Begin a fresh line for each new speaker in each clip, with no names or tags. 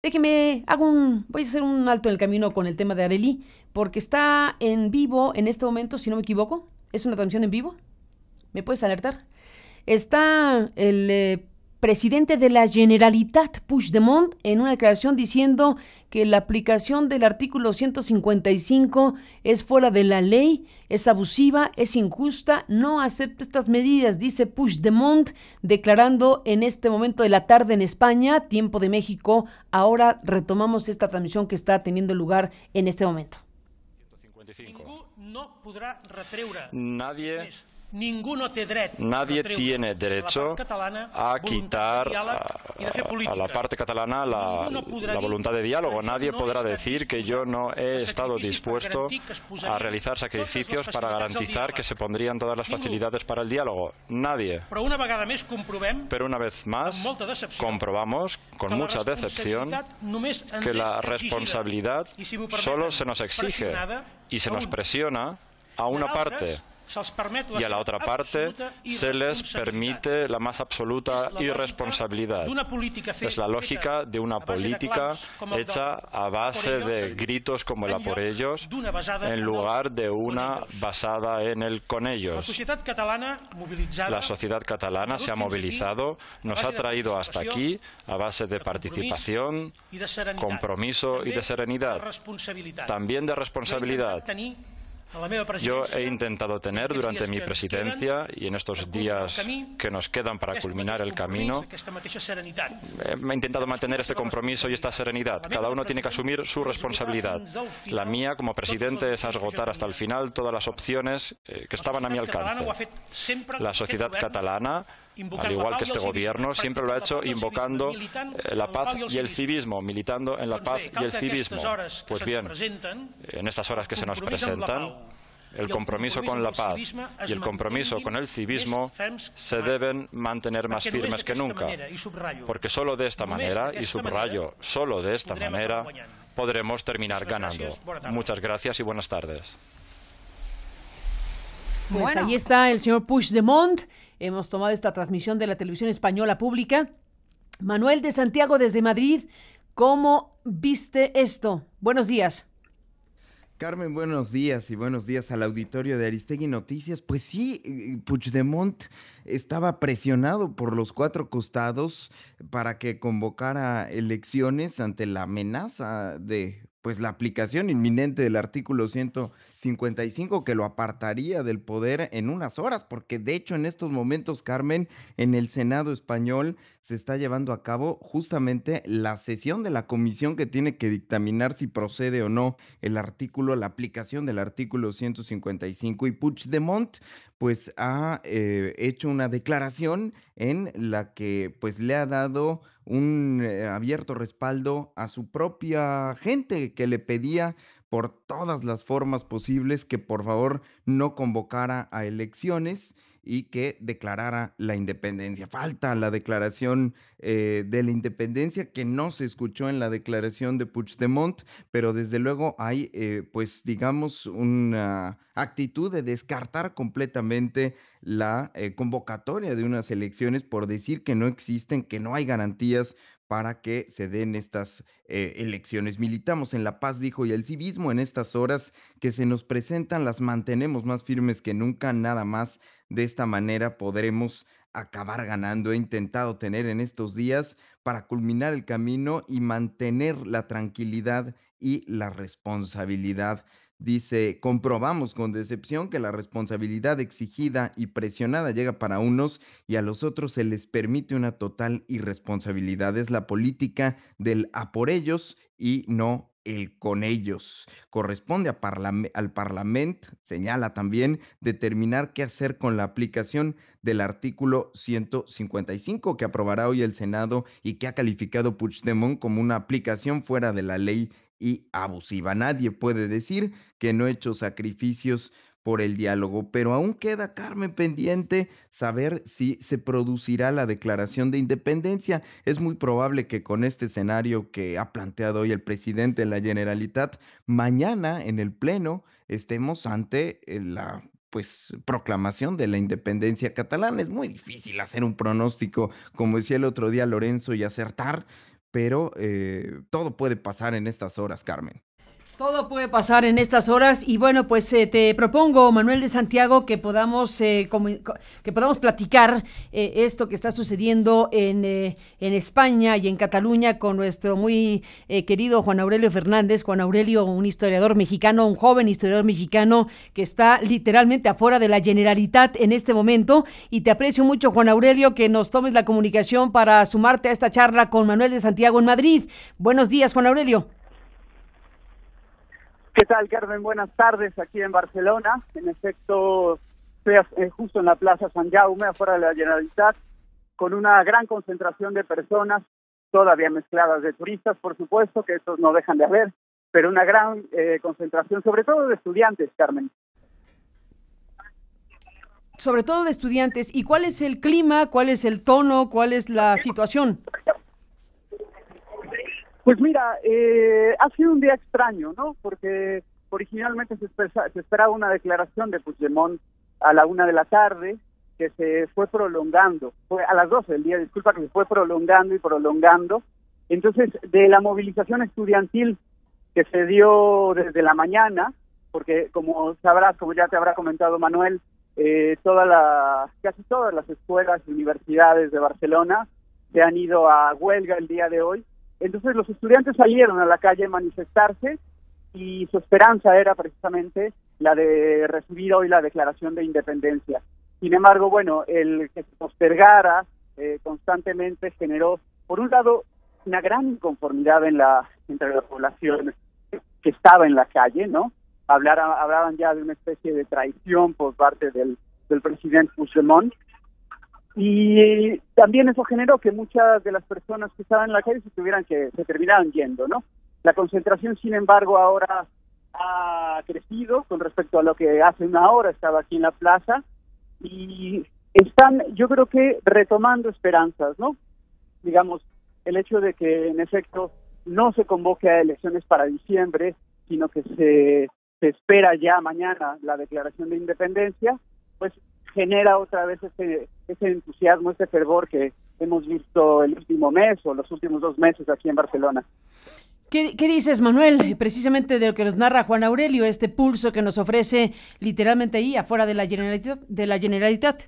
Voy a hacer un alto en el camino con el tema de Arely, porque está en vivo en este momento, si no me equivoco. Es una transmisión en vivo. ¿Me puedes alertar? Está el presidente de la Generalitat, Puigdemont, en una declaración diciendo que la aplicación del artículo 155 es fuera de la ley, es abusiva, es injusta, no acepta estas medidas, dice Puigdemont, declarando en este momento de la tarde en España, tiempo de México. Ahora retomamos esta transmisión que está teniendo lugar en este momento.
155. Nadie Nadie tiene derecho a quitar a la parte catalana la voluntad de diálogo. Nadie podrá decir que yo no he estado dispuesto a realizar sacrificios para garantizar que se pondrían todas las facilidades para el diálogo. Nadie. Pero una vez más comprobamos, con mucha decepción, que la responsabilidad solo se nos exige y se nos presiona a una parte, y a la otra parte se les permite la más absoluta irresponsabilidad. Es la lógica de una política hecha a base de gritos como el "a por ellos", en lugar de una basada en el "con ellos". La sociedad catalana se ha movilizado, nos ha traído hasta aquí a base de participación, compromiso y de serenidad, también de responsabilidad. Yo he intentado tener durante mi presidencia y en estos días que nos quedan para culminar el camino, he intentado mantener este compromiso y esta serenidad. Cada uno tiene que asumir su responsabilidad. La mía, como presidente, es agotar hasta el final todas las opciones que estaban a mi alcance. La sociedad catalana, al igual que este gobierno, siempre lo ha hecho invocando la paz y el civismo, militando en la paz y el civismo. Pues bien, en estas horas que se nos presentan, el compromiso con la paz y el compromiso con el civismo se deben mantener más firmes que nunca, porque solo de esta manera, y subrayo, solo de esta manera, podremos terminar ganando. Muchas gracias y buenas tardes.
Pues ahí está el señor Puigdemont. Hemos tomado esta transmisión de la televisión española pública. Manuel de Santiago desde Madrid, ¿cómo viste esto? Buenos días.
Carmen, buenos días y buenos días al auditorio de Aristegui Noticias. Pues sí, Puigdemont estaba presionado por los cuatro costados para que convocara elecciones ante la amenaza de la aplicación inminente del artículo 155 que lo apartaría del poder en unas horas, porque de hecho en estos momentos, Carmen, en el Senado español se está llevando a cabo justamente la sesión de la comisión que tiene que dictaminar si procede o no la aplicación del artículo 155, y Puigdemont pues ha hecho una declaración en la que pues le ha dado un abierto respaldo a su propia gente, que le pedía por todas las formas posibles que por favor no convocara a elecciones y que declarara la independencia. Falta la declaración de la independencia, que no se escuchó en la declaración de Puigdemont, pero desde luego hay, pues digamos, una actitud de descartar completamente la convocatoria de unas elecciones por decir que no existen, que no hay garantías para que se den estas elecciones. Militamos en la paz, dijo, y el civismo en estas horas que se nos presentan las mantenemos más firmes que nunca. Nada más de esta manera podremos acabar ganando. He intentado tener en estos días para culminar el camino y mantener la tranquilidad y la responsabilidad. Dice, comprobamos con decepción que la responsabilidad exigida y presionada llega para unos y a los otros se les permite una total irresponsabilidad. Es la política del "a por ellos" y no el "con ellos". Corresponde al Parlamento, señala también, determinar qué hacer con la aplicación del artículo 155 que aprobará hoy el Senado y que ha calificado Puigdemont como una aplicación fuera de la ley y abusiva. Nadie puede decir que no he hecho sacrificios por el diálogo, pero aún queda, Carmen, pendiente saber si se producirá la declaración de independencia. Es muy probable que con este escenario que ha planteado hoy el presidente de la Generalitat, mañana en el Pleno estemos ante la proclamación de la independencia catalana. Es muy difícil hacer un pronóstico, como decía el otro día Lorenzo, y acertar, pero todo puede pasar en estas horas, Carmen.
Todo puede pasar en estas horas y bueno, pues te propongo, Manuel de Santiago, que podamos platicar esto que está sucediendo en España y en Cataluña con nuestro muy querido Juan Aurelio Fernández. Juan Aurelio, un historiador mexicano, un joven historiador mexicano que está literalmente afuera de la Generalitat en este momento, y te aprecio mucho, Juan Aurelio, que nos tomes la comunicación para sumarte a esta charla con Manuel de Santiago en Madrid. Buenos días, Juan Aurelio.
¿Qué tal, Carmen? Buenas tardes aquí en Barcelona. En efecto, estoy justo en la Plaza Sant Jaume, afuera de la Generalitat, con una gran concentración de personas, todavía mezcladas de turistas, por supuesto, que estos no dejan de haber, pero una gran concentración, sobre todo de estudiantes, Carmen.
Sobre todo de estudiantes. ¿Y cuál es el clima? ¿Cuál es el tono? ¿Cuál es la situación?
Pues mira, ha sido un día extraño, ¿no? Porque originalmente se esperaba una declaración de Puigdemont a la 1 de la tarde, que se fue prolongando, fue a las 12 del día, disculpa, que se fue prolongando y prolongando. Entonces, de la movilización estudiantil que se dio desde la mañana, porque como sabrás, como ya te habrá comentado Manuel, casi todas las escuelas y universidades de Barcelona se han ido a huelga el día de hoy. Entonces los estudiantes salieron a la calle a manifestarse y su esperanza era precisamente la de recibir hoy la declaración de independencia. Sin embargo, bueno, el que se postergara constantemente generó, por un lado, una gran inconformidad entre la población que estaba en la calle, ¿no? Hablaban ya de una especie de traición por parte del presidente Puigdemont. Y también eso generó que muchas de las personas que estaban en la calle se terminaran yendo, ¿no? La concentración, sin embargo, ahora ha crecido con respecto a lo que hace una hora estaba aquí en la plaza, y están, yo creo que, retomando esperanzas, ¿no? Digamos, el hecho de que, en efecto, no se convoque a elecciones para diciembre, sino que se espera ya mañana la declaración de independencia, pues genera otra vez ese entusiasmo, ese fervor que hemos visto el último mes o los últimos 2 meses aquí en Barcelona.
¿Qué dices, Manuel? Precisamente de lo que nos narra Juan Aurelio, este pulso que nos ofrece literalmente ahí, afuera de la Generalitat.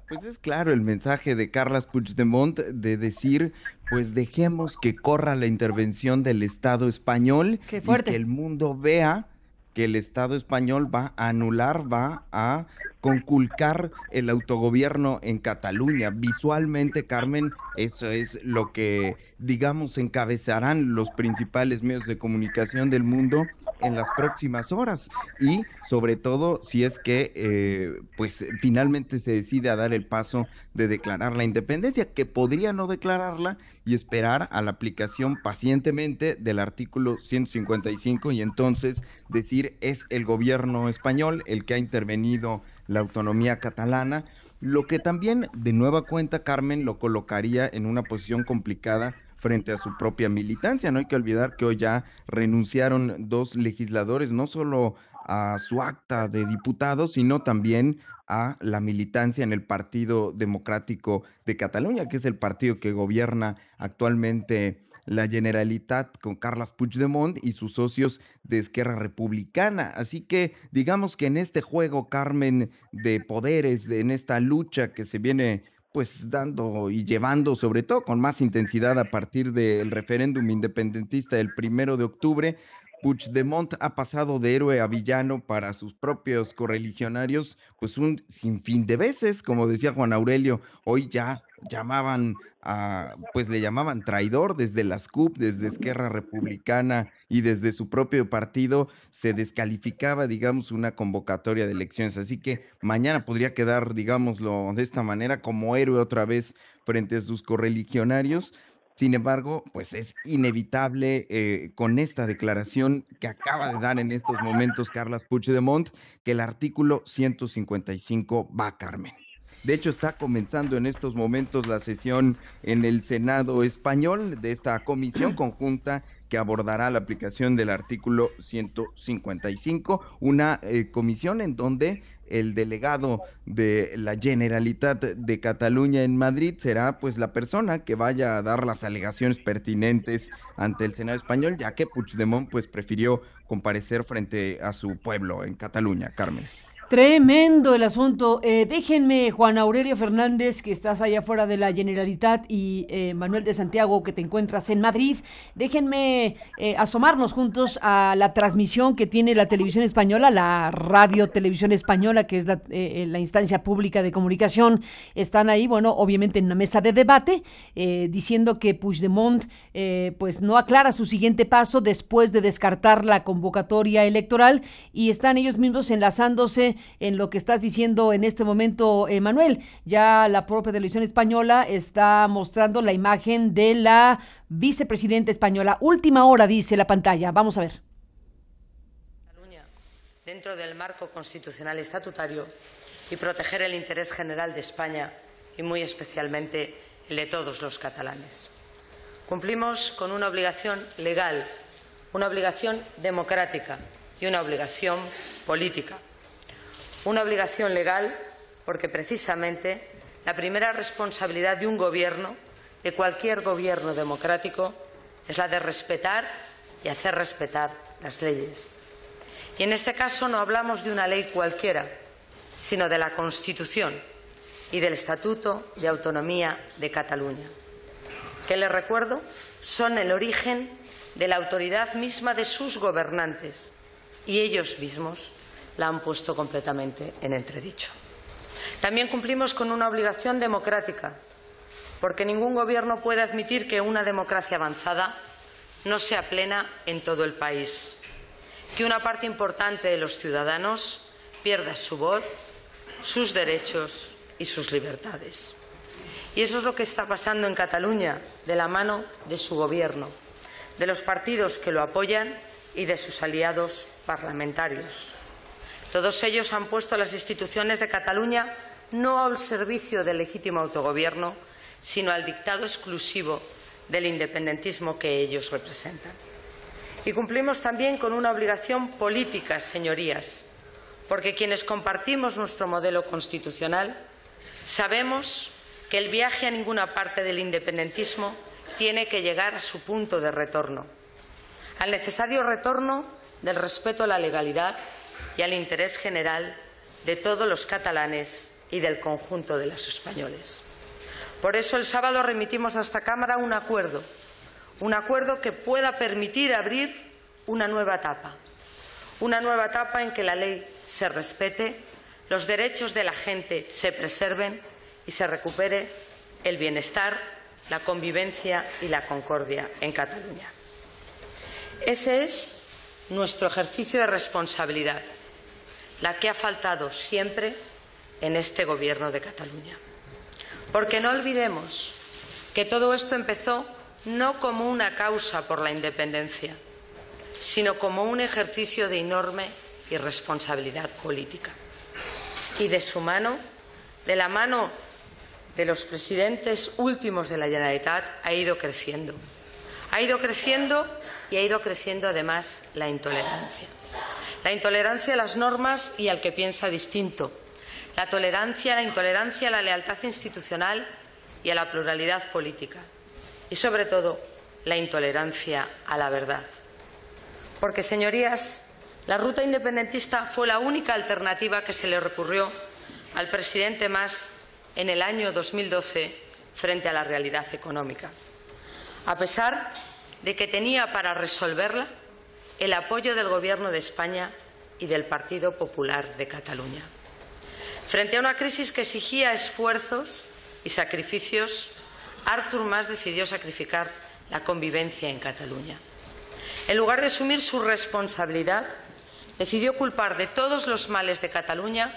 Pues es claro el mensaje de Carles Puigdemont de decir, pues dejemos que corra la intervención del Estado español y que el mundo vea que el Estado español va a anular, va a conculcar el autogobierno en Cataluña. Visualmente, Carmen, eso es lo que, digamos, encabezarán los principales medios de comunicación del mundo en las próximas horas, y sobre todo si es que pues finalmente se decide a dar el paso de declarar la independencia, que podría no declararla y esperar a la aplicación pacientemente del artículo 155, y entonces decir es el gobierno español el que ha intervenido la autonomía catalana, lo que también de nueva cuenta, Carmen, lo colocaría en una posición complicada frente a su propia militancia. No hay que olvidar que hoy ya renunciaron 2 legisladores, no solo a su acta de diputados, sino también a la militancia en el Partido Democrático de Cataluña, que es el partido que gobierna actualmente la Generalitat con Carles Puigdemont y sus socios de Esquerra Republicana. Así que digamos que en este juego, Carmen, de poderes, en esta lucha que se viene pues dando y llevando sobre todo con más intensidad a partir del referéndum independentista del 1 de octubre, Puigdemont ha pasado de héroe a villano para sus propios correligionarios, pues un sinfín de veces, como decía Juan Aurelio. Hoy ya le llamaban traidor desde las CUP, desde Esquerra Republicana y desde su propio partido se descalificaba, digamos, una convocatoria de elecciones. Así que mañana podría quedar, digámoslo de esta manera, como héroe otra vez frente a sus correligionarios. Sin embargo, pues es inevitable con esta declaración que acaba de dar en estos momentos Carles Puigdemont, que el artículo 155 va, Carmen. De hecho, está comenzando en estos momentos la sesión en el Senado español de esta comisión conjunta que abordará la aplicación del artículo 155, una comisión en donde el delegado de la Generalitat de Cataluña en Madrid será pues la persona que vaya a dar las alegaciones pertinentes ante el Senado español, ya que Puigdemont pues prefirió comparecer frente a su pueblo en Cataluña. Carmen.
Tremendo el asunto. Déjenme, Juan Aurelio Fernández, que estás allá afuera de la Generalitat, y Manuel de Santiago, que te encuentras en Madrid, déjenme asomarnos juntos a la transmisión que tiene la televisión española, la Radio Televisión Española, que es la instancia pública de comunicación. Están ahí, bueno, obviamente en una mesa de debate, diciendo que Puigdemont pues no aclara su siguiente paso después de descartar la convocatoria electoral, y están ellos mismos enlazándose en lo que estás diciendo en este momento, Manuel. Ya la propia televisión española está mostrando la imagen de la vicepresidenta española. Última hora, dice la pantalla. Vamos a ver.
Cataluña, dentro del marco constitucional estatutario, y proteger el interés general de España y muy especialmente el de todos los catalanes. Cumplimos con una obligación legal, una obligación democrática y una obligación política. Una obligación legal porque precisamente la primera responsabilidad de un gobierno, de cualquier gobierno democrático, es la de respetar y hacer respetar las leyes. Y en este caso no hablamos de una ley cualquiera, sino de la Constitución y del Estatuto de Autonomía de Cataluña, que, les recuerdo, son el origen de la autoridad misma de sus gobernantes, y ellos mismos la han puesto completamente en entredicho. También cumplimos con una obligación democrática, porque ningún gobierno puede admitir que una democracia avanzada no sea plena en todo el país, que una parte importante de los ciudadanos pierda su voz, sus derechos y sus libertades. Y eso es lo que está pasando en Cataluña, de la mano de su gobierno, de los partidos que lo apoyan y de sus aliados parlamentarios. Todos ellos han puesto las instituciones de Cataluña no al servicio del legítimo autogobierno, sino al dictado exclusivo del independentismo que ellos representan. Y cumplimos también con una obligación política, señorías, porque quienes compartimos nuestro modelo constitucional sabemos que el viaje a ninguna parte del independentismo tiene que llegar a su punto de retorno, al necesario retorno del respeto a la legalidad y al interés general de todos los catalanes y del conjunto de los españoles. Por eso el sábado remitimos a esta Cámara un acuerdo que pueda permitir abrir una nueva etapa en que la ley se respete, los derechos de la gente se preserven y se recupere el bienestar, la convivencia y la concordia en Cataluña. Ese es nuestro ejercicio de responsabilidad, la que ha faltado siempre en este Gobierno de Cataluña. Porque no olvidemos que todo esto empezó no como una causa por la independencia, sino como un ejercicio de enorme irresponsabilidad política. Y de su mano, de la mano de los presidentes últimos de la Generalitat, ha ido creciendo. Ha ido creciendo y ha ido creciendo además la intolerancia. La intolerancia a las normas y al que piensa distinto. La intolerancia a la lealtad institucional y a la pluralidad política. Y sobre todo, la intolerancia a la verdad. Porque, señorías, la ruta independentista fue la única alternativa que se le recurrió al presidente Mas en el año 2012 frente a la realidad económica, a pesar de que tenía para resolverla el apoyo del Gobierno de España y del Partido Popular de Cataluña. Frente a una crisis que exigía esfuerzos y sacrificios, Artur Mas decidió sacrificar la convivencia en Cataluña. En lugar de asumir su responsabilidad, decidió culpar de todos los males de Cataluña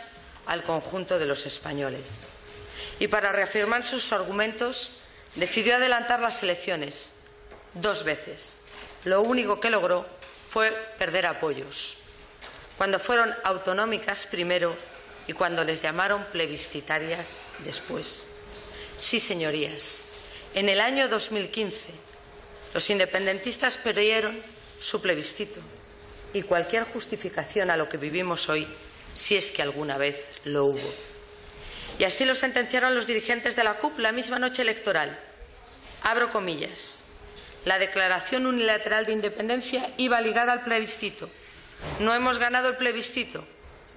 al conjunto de los españoles. Y para reafirmar sus argumentos, decidió adelantar las elecciones 2 veces. Lo único que logró fue perder apoyos, cuando fueron autonómicas primero y cuando les llamaron plebiscitarias después. Sí, señorías, en el año 2015 los independentistas perdieron su plebiscito y cualquier justificación a lo que vivimos hoy si es que alguna vez lo hubo. Y así lo sentenciaron los dirigentes de la CUP la misma noche electoral. Abro comillas. La declaración unilateral de independencia iba ligada al plebiscito. No hemos ganado el plebiscito.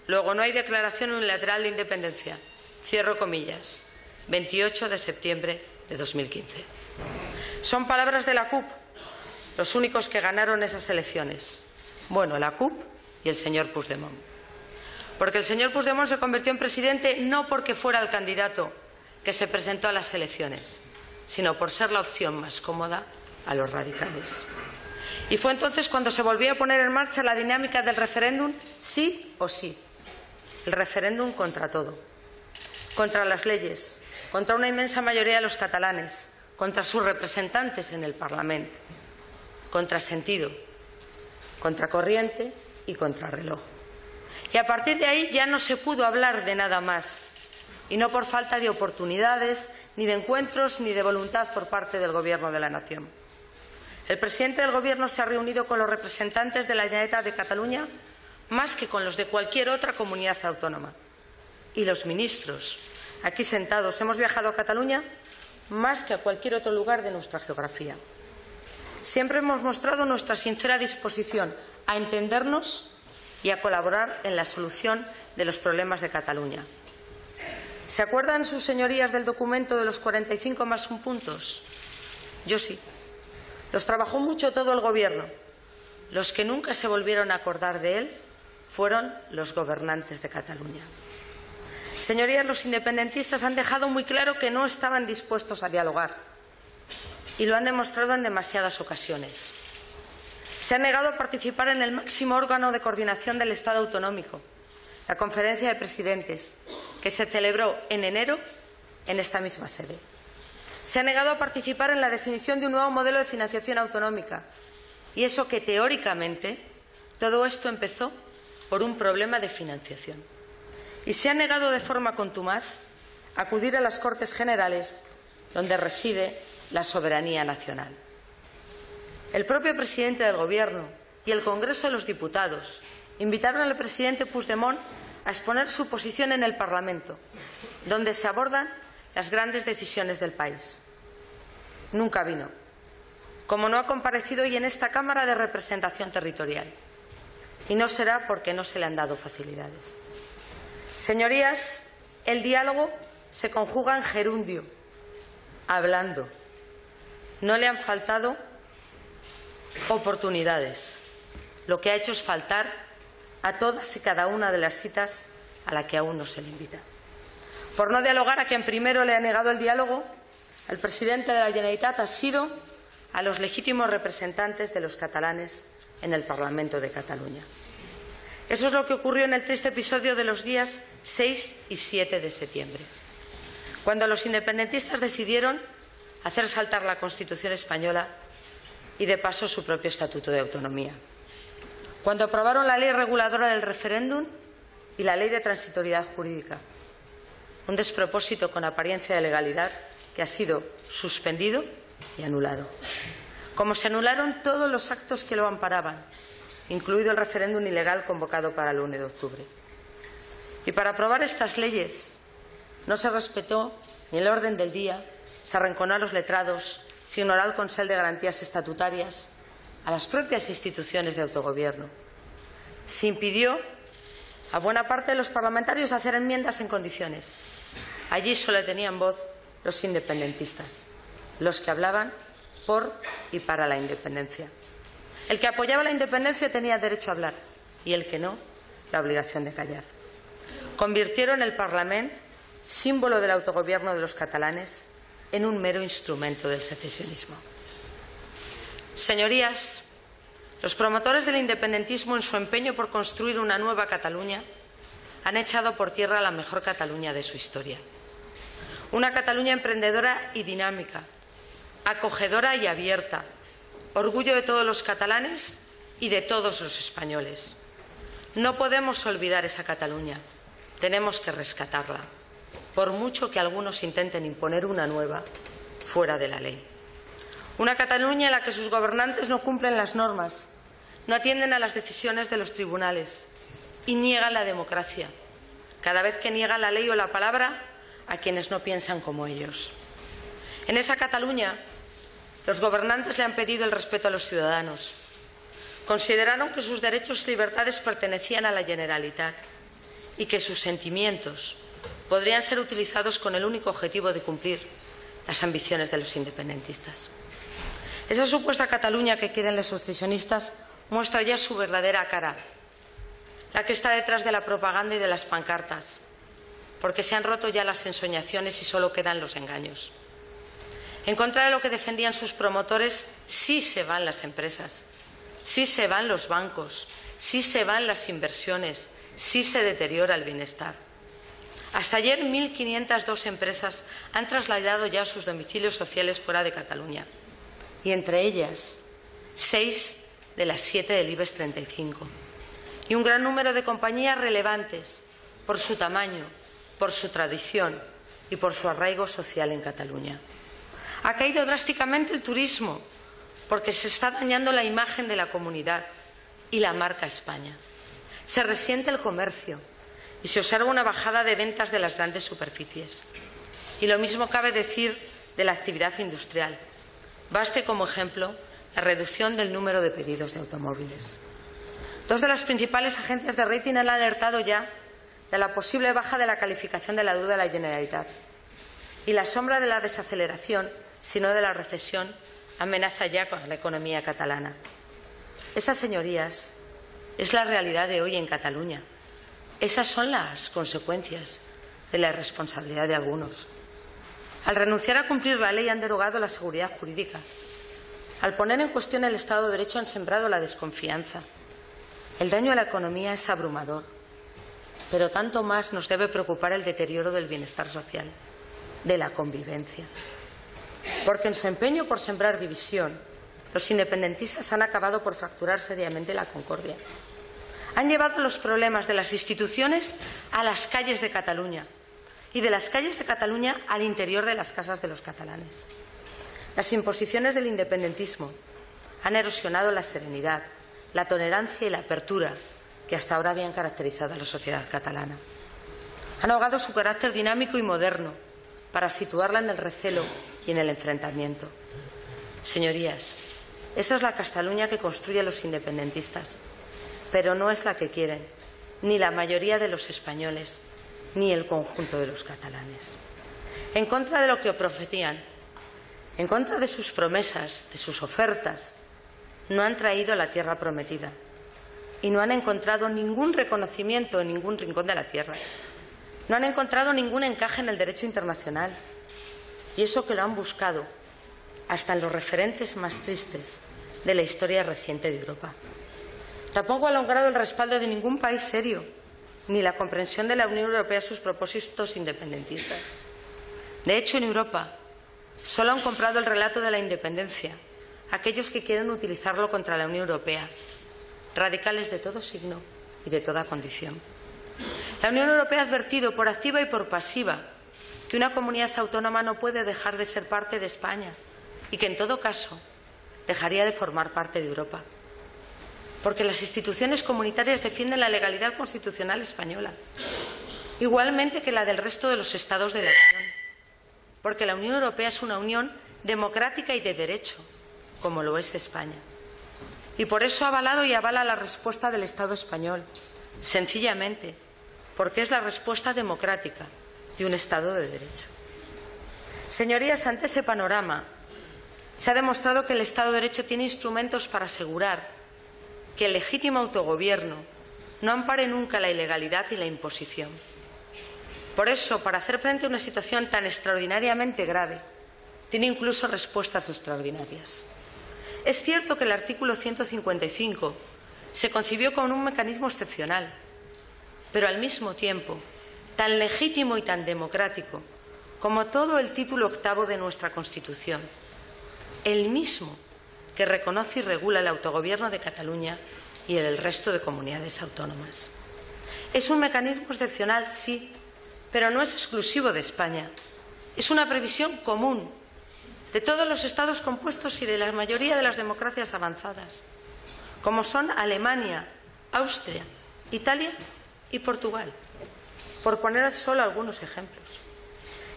Luego no hay declaración unilateral de independencia. Cierro comillas. 28 de septiembre de 2015. Son palabras de la CUP, los únicos que ganaron esas elecciones. Bueno, la CUP y el señor Puigdemont. Porque el señor Puigdemont se convirtió en presidente no porque fuera el candidato que se presentó a las elecciones, sino por ser la opción más cómoda a los radicales. Y fue entonces cuando se volvió a poner en marcha la dinámica del referéndum sí o sí. El referéndum contra todo. Contra las leyes, contra una inmensa mayoría de los catalanes, contra sus representantes en el Parlamento, contra sentido, contra corriente y contra reloj. Y a partir de ahí ya no se pudo hablar de nada más, y no por falta de oportunidades, ni de encuentros, ni de voluntad por parte del Gobierno de la Nación. El presidente del Gobierno se ha reunido con los representantes de la Generalitat de Cataluña más que con los de cualquier otra comunidad autónoma. Y los ministros, aquí sentados, hemos viajado a Cataluña más que a cualquier otro lugar de nuestra geografía. Siempre hemos mostrado nuestra sincera disposición a entendernos y a colaborar en la solución de los problemas de Cataluña. ¿Se acuerdan sus señorías del documento de los 45 más un puntos? Yo sí. Los trabajó mucho todo el Gobierno. Los que nunca se volvieron a acordar de él fueron los gobernantes de Cataluña. Señorías, los independentistas han dejado muy claro que no estaban dispuestos a dialogar y lo han demostrado en demasiadas ocasiones. Se han negado a participar en el máximo órgano de coordinación del Estado autonómico, la Conferencia de Presidentes, que se celebró en enero en esta misma sede. Se ha negado a participar en la definición de un nuevo modelo de financiación autonómica, y eso que teóricamente todo esto empezó por un problema de financiación. Y se ha negado de forma contumaz a acudir a las Cortes Generales, donde reside la soberanía nacional. El propio presidente del Gobierno y el Congreso de los Diputados invitaron al presidente Puigdemont a exponer su posición en el Parlamento, donde se abordan las grandes decisiones del país. Nunca vino, como no ha comparecido hoy en esta Cámara de Representación Territorial. Y no será porque no se le han dado facilidades. Señorías, el diálogo se conjuga en gerundio, hablando. No le han faltado oportunidades. Lo que ha hecho es faltar a todas y cada una de las citas a la que aún no se le invita. Por no dialogar a quien primero le ha negado el diálogo, el presidente de la Generalitat ha sido a los legítimos representantes de los catalanes en el Parlamento de Cataluña. Eso es lo que ocurrió en el triste episodio de los días 6 y 7 de septiembre, cuando los independentistas decidieron hacer saltar la Constitución española y, de paso, su propio Estatuto de Autonomía. Cuando aprobaron la ley reguladora del referéndum y la ley de transitoriedad jurídica. Un despropósito con apariencia de legalidad que ha sido suspendido y anulado. Como se anularon todos los actos que lo amparaban, incluido el referéndum ilegal convocado para el 1 de octubre. Y para aprobar estas leyes no se respetó ni el orden del día, se arrinconó a los letrados, se ignoró al Consell de Garantías Estatutarias, a las propias instituciones de autogobierno. Se impidió a buena parte de los parlamentarios hacer enmiendas en condiciones. Allí solo tenían voz los independentistas, los que hablaban por y para la independencia. El que apoyaba la independencia tenía derecho a hablar y el que no, la obligación de callar. Convirtieron el Parlamento, símbolo del autogobierno de los catalanes, en un mero instrumento del secesionismo. Señorías, los promotores del independentismo, en su empeño por construir una nueva Cataluña, han echado por tierra la mejor Cataluña de su historia. Una Cataluña emprendedora y dinámica, acogedora y abierta, orgullo de todos los catalanes y de todos los españoles. No podemos olvidar esa Cataluña, tenemos que rescatarla, por mucho que algunos intenten imponer una nueva fuera de la ley. Una Cataluña en la que sus gobernantes no cumplen las normas, no atienden a las decisiones de los tribunales y niegan la democracia, cada vez que niegan la ley o la palabra a quienes no piensan como ellos. En esa Cataluña, los gobernantes le han pedido el respeto a los ciudadanos. Consideraron que sus derechos y libertades pertenecían a la Generalitat y que sus sentimientos podrían ser utilizados con el único objetivo de cumplir las ambiciones de los independentistas. Esa supuesta Cataluña que quieren los secesionistas muestra ya su verdadera cara, la que está detrás de la propaganda y de las pancartas, porque se han roto ya las ensoñaciones y solo quedan los engaños. En contra de lo que defendían sus promotores, sí se van las empresas, sí se van los bancos, sí se van las inversiones, sí se deteriora el bienestar. Hasta ayer 1.502 empresas han trasladado ya sus domicilios sociales fuera de Cataluña, y entre ellas 6 de las 7 del IBEX 35, y un gran número de compañías relevantes por su tamaño, por su tradición y por su arraigo social en Cataluña. Ha caído drásticamente el turismo porque se está dañando la imagen de la comunidad y la marca España. Se resiente el comercio y se observa una bajada de ventas de las grandes superficies. Y lo mismo cabe decir de la actividad industrial. Baste como ejemplo la reducción del número de pedidos de automóviles. 2 de las principales agencias de rating han alertado ya de la posible baja de la calificación de la deuda de la Generalitat. Y la sombra de la desaceleración, si no de la recesión, amenaza ya con la economía catalana. Esas, señorías, es la realidad de hoy en Cataluña. Esas son las consecuencias de la irresponsabilidad de algunos. Al renunciar a cumplir la ley han derogado la seguridad jurídica. Al poner en cuestión el Estado de Derecho han sembrado la desconfianza. El daño a la economía es abrumador, pero tanto más nos debe preocupar el deterioro del bienestar social, de la convivencia. Porque en su empeño por sembrar división, los independentistas han acabado por fracturar seriamente la concordia. Han llevado los problemas de las instituciones a las calles de Cataluña y de las calles de Cataluña al interior de las casas de los catalanes. Las imposiciones del independentismo han erosionado la serenidad, la tolerancia y la apertura que hasta ahora habían caracterizado a la sociedad catalana. Han ahogado su carácter dinámico y moderno para situarla en el recelo y en el enfrentamiento. Señorías, esa es la Cataluña que construyen los independentistas, pero no es la que quieren ni la mayoría de los españoles ni el conjunto de los catalanes. En contra de lo que prometían, en contra de sus promesas, de sus ofertas, no han traído la tierra prometida y no han encontrado ningún reconocimiento en ningún rincón de la tierra. No han encontrado ningún encaje en el derecho internacional, y eso que lo han buscado hasta en los referentes más tristes de la historia reciente de Europa. Tampoco ha logrado el respaldo de ningún país serio, ni la comprensión de la Unión Europea a sus propósitos independentistas. De hecho, en Europa solo han comprado el relato de la independencia aquellos que quieren utilizarlo contra la Unión Europea, radicales de todo signo y de toda condición. La Unión Europea ha advertido por activa y por pasiva que una comunidad autónoma no puede dejar de ser parte de España y que, en todo caso, dejaría de formar parte de Europa. Porque las instituciones comunitarias defienden la legalidad constitucional española, igualmente que la del resto de los Estados de la Unión. Porque la Unión Europea es una unión democrática y de derecho, como lo es España. Y por eso ha avalado y avala la respuesta del Estado español, sencillamente porque es la respuesta democrática de un Estado de derecho. Señorías, ante ese panorama se ha demostrado que el Estado de Derecho tiene instrumentos para asegurar que el legítimo autogobierno no ampare nunca la ilegalidad y la imposición. Por eso, para hacer frente a una situación tan extraordinariamente grave, tiene incluso respuestas extraordinarias. Es cierto que el artículo 155 se concibió como un mecanismo excepcional, pero al mismo tiempo tan legítimo y tan democrático como todo el título octavo de nuestra Constitución, el mismo que reconoce y regula el autogobierno de Cataluña y el del resto de comunidades autónomas. Es un mecanismo excepcional, sí, pero no es exclusivo de España. Es una previsión común de todos los Estados compuestos y de la mayoría de las democracias avanzadas, como son Alemania, Austria, Italia y Portugal, por poner solo algunos ejemplos.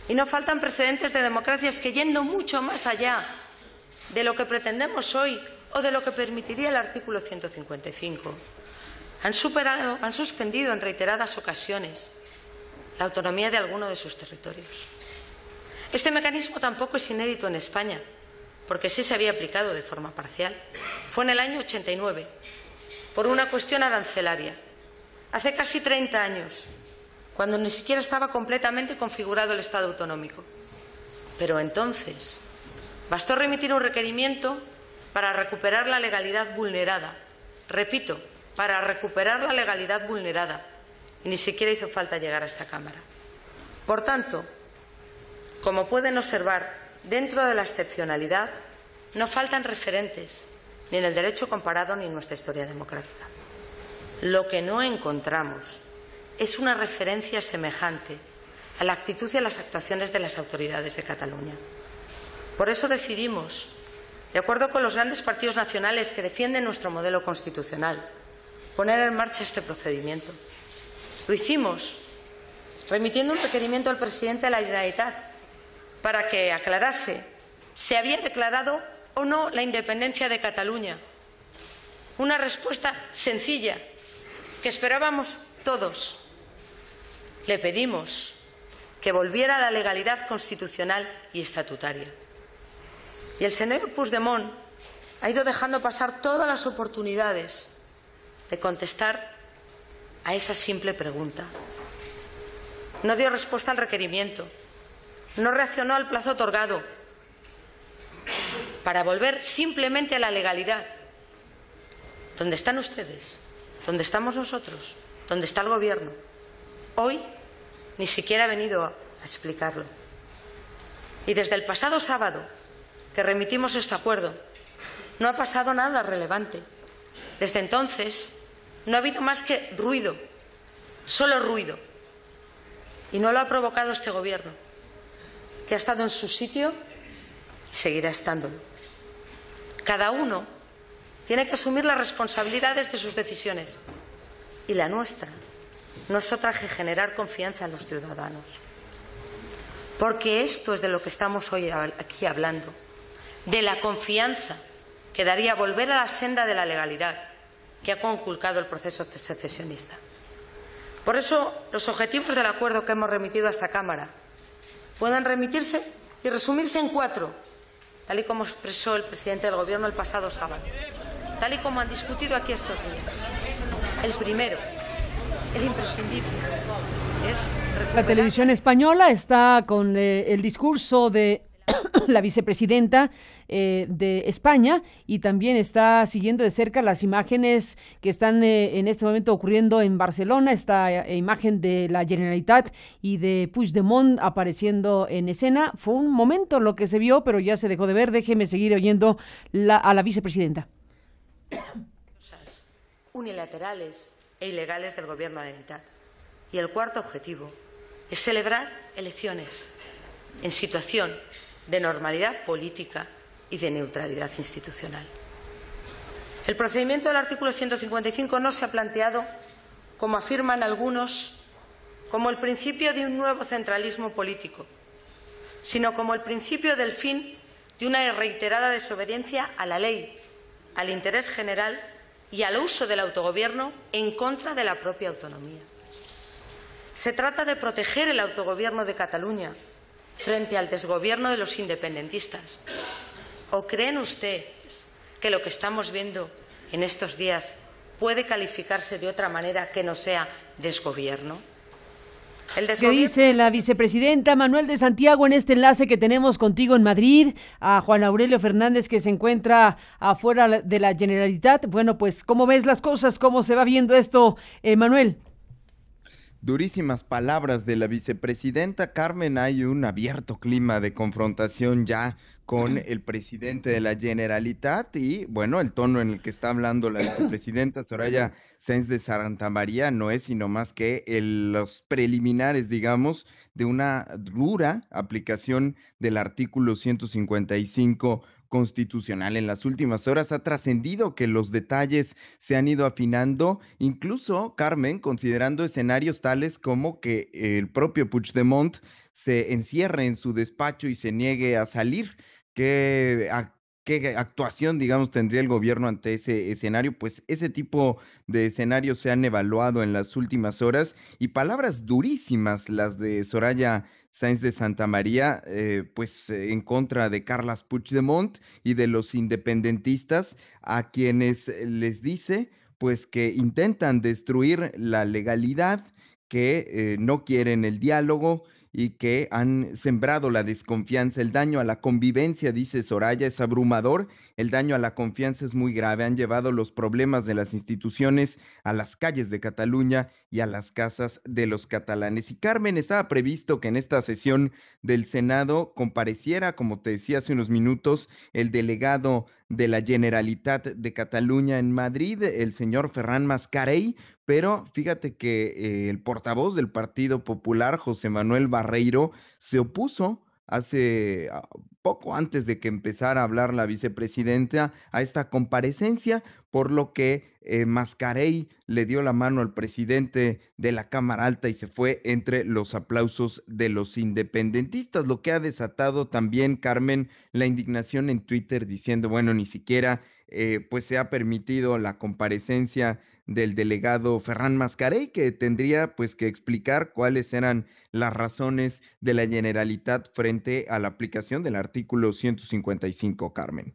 Y no faltan precedentes de democracias que, yendo mucho más allá de lo que pretendemos hoy o de lo que permitiría el artículo 155, han suspendido en reiteradas ocasiones la autonomía de alguno de sus territorios. Este mecanismo tampoco es inédito en España, porque sí se había aplicado de forma parcial. Fue en el año 89, por una cuestión arancelaria. Hace casi 30 años, cuando ni siquiera estaba completamente configurado el Estado autonómico. Pero entonces bastó remitir un requerimiento para recuperar la legalidad vulnerada. Repito, para recuperar la legalidad vulnerada. Y ni siquiera hizo falta llegar a esta Cámara. Por tanto, como pueden observar, dentro de la excepcionalidad no faltan referentes, ni en el derecho comparado ni en nuestra historia democrática. Lo que no encontramos es una referencia semejante a la actitud y a las actuaciones de las autoridades de Cataluña. Por eso decidimos, de acuerdo con los grandes partidos nacionales que defienden nuestro modelo constitucional, poner en marcha este procedimiento. Lo hicimos remitiendo un requerimiento al presidente de la Generalitat para que aclarase si había declarado o no la independencia de Cataluña. Una respuesta sencilla que esperábamos todos. Le pedimos que volviera a la legalidad constitucional y estatutaria. Y el señor Puigdemont ha ido dejando pasar todas las oportunidades de contestar a esa simple pregunta. No dio respuesta al requerimiento, no reaccionó al plazo otorgado para volver simplemente a la legalidad. ¿Dónde están ustedes? ¿Dónde estamos nosotros? ¿Dónde está el Gobierno? Hoy ni siquiera ha venido a explicarlo. Y desde el pasado sábado que remitimos este acuerdo, no ha pasado nada relevante. Desde entonces no ha habido más que ruido, solo ruido. Y no lo ha provocado este Gobierno, que ha estado en su sitio y seguirá estándolo. Cada uno tiene que asumir las responsabilidades de sus decisiones. Y la nuestra no es otra que generar confianza en los ciudadanos. Porque esto es de lo que estamos hoy aquí hablando, de la confianza que daría volver a la senda de la legalidad que ha conculcado el proceso secesionista. Por eso, los objetivos del acuerdo que hemos remitido a esta Cámara pueden remitirse y resumirse en 4, tal y como expresó el presidente del Gobierno el pasado sábado, tal y como han discutido aquí estos días. El primero, el imprescindible, es recuperar...
La televisión española está con el discurso de la vicepresidenta de España, y también está siguiendo de cerca las imágenes que están en este momento ocurriendo en Barcelona. Esta imagen de la Generalitat y de Puigdemont apareciendo en escena. Fue un momento lo que se vio, pero ya se dejó de ver. Déjeme seguir oyendo a la vicepresidenta.
Unilaterales e ilegales del Gobierno de la Generalitat. Y el cuarto objetivo es celebrar elecciones en situación de normalidad política y de neutralidad institucional. El procedimiento del artículo 155 no se ha planteado, como afirman algunos, como el principio de un nuevo centralismo político, sino como el principio del fin de una reiterada desobediencia a la ley, al interés general y al uso del autogobierno en contra de la propia autonomía. Se trata de proteger el autogobierno de Cataluña frente al desgobierno de los independentistas. ¿O creen ustedes que lo que estamos viendo en estos días puede calificarse de otra manera que no sea desgobierno?
¿Qué dice la vicepresidenta Manuel de Santiago en este enlace que tenemos contigo en Madrid? A Juan Aurelio Fernández, que se encuentra afuera de la Generalitat. Bueno, pues, ¿cómo ves las cosas? ¿Cómo se va viendo esto, Manuel?
Durísimas palabras de la vicepresidenta Carmen. Hay un abierto clima de confrontación ya con el presidente de la Generalitat y, bueno, el tono en el que está hablando la vicepresidenta Soraya Sáenz de Santamaría no es sino más que los preliminares, digamos, de una dura aplicación del artículo 155 Constitucional. En las últimas horas ha trascendido que los detalles se han ido afinando, incluso, Carmen, considerando escenarios tales como que el propio Puigdemont se encierre en su despacho y se niegue a salir. ¿Qué actuación, digamos, tendría el gobierno ante ese escenario? Pues ese tipo de escenarios se han evaluado en las últimas horas y palabras durísimas las de Soraya Sáenz de Santamaría, pues en contra de Carles Puigdemont y de los independentistas, a quienes les dice pues que intentan destruir la legalidad, que no quieren el diálogo y que han sembrado la desconfianza. El daño a la convivencia, dice Soraya, es abrumador. El daño a la confianza es muy grave. Han llevado los problemas de las instituciones a las calles de Cataluña y a las casas de los catalanes. Y Carmen, estaba previsto que en esta sesión del Senado compareciera, como te decía hace unos minutos, el delegado de la Generalitat de Cataluña en Madrid, el señor Ferran Mascarell, pero fíjate que el portavoz del Partido Popular, José Manuel Barreiro, se opuso hace poco antes de que empezara a hablar la vicepresidenta a esta comparecencia, por lo que Mascarell le dio la mano al presidente de la Cámara Alta y se fue entre los aplausos de los independentistas, lo que ha desatado también, Carmen, la indignación en Twitter diciendo, bueno, ni siquiera pues se ha permitido la comparecencia del delegado Ferran Mascarell, que tendría pues que explicar cuáles eran las razones de la Generalitat frente a la aplicación del artículo 155, Carmen.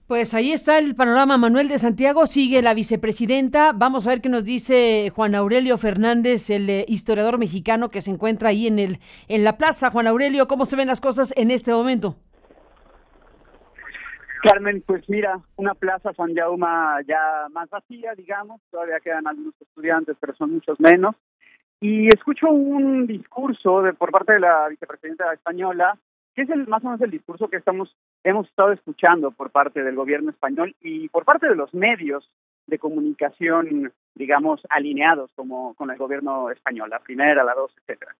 Pues ahí está el panorama. Manuel de Santiago, sigue la vicepresidenta. Vamos a ver qué nos dice Juan Aurelio Fernández, el historiador mexicano que se encuentra ahí en la plaza. Juan Aurelio, ¿cómo se ven las cosas en este momento?
Carmen, pues mira, una plaza San Jaume ya más vacía, digamos, todavía quedan algunos estudiantes, pero son muchos menos. Y escucho un discurso por parte de la vicepresidenta española, que es más o menos el discurso que hemos estado escuchando por parte del gobierno español y por parte de los medios de comunicación, digamos, alineados como con el gobierno español, la primera, la dos, etcétera.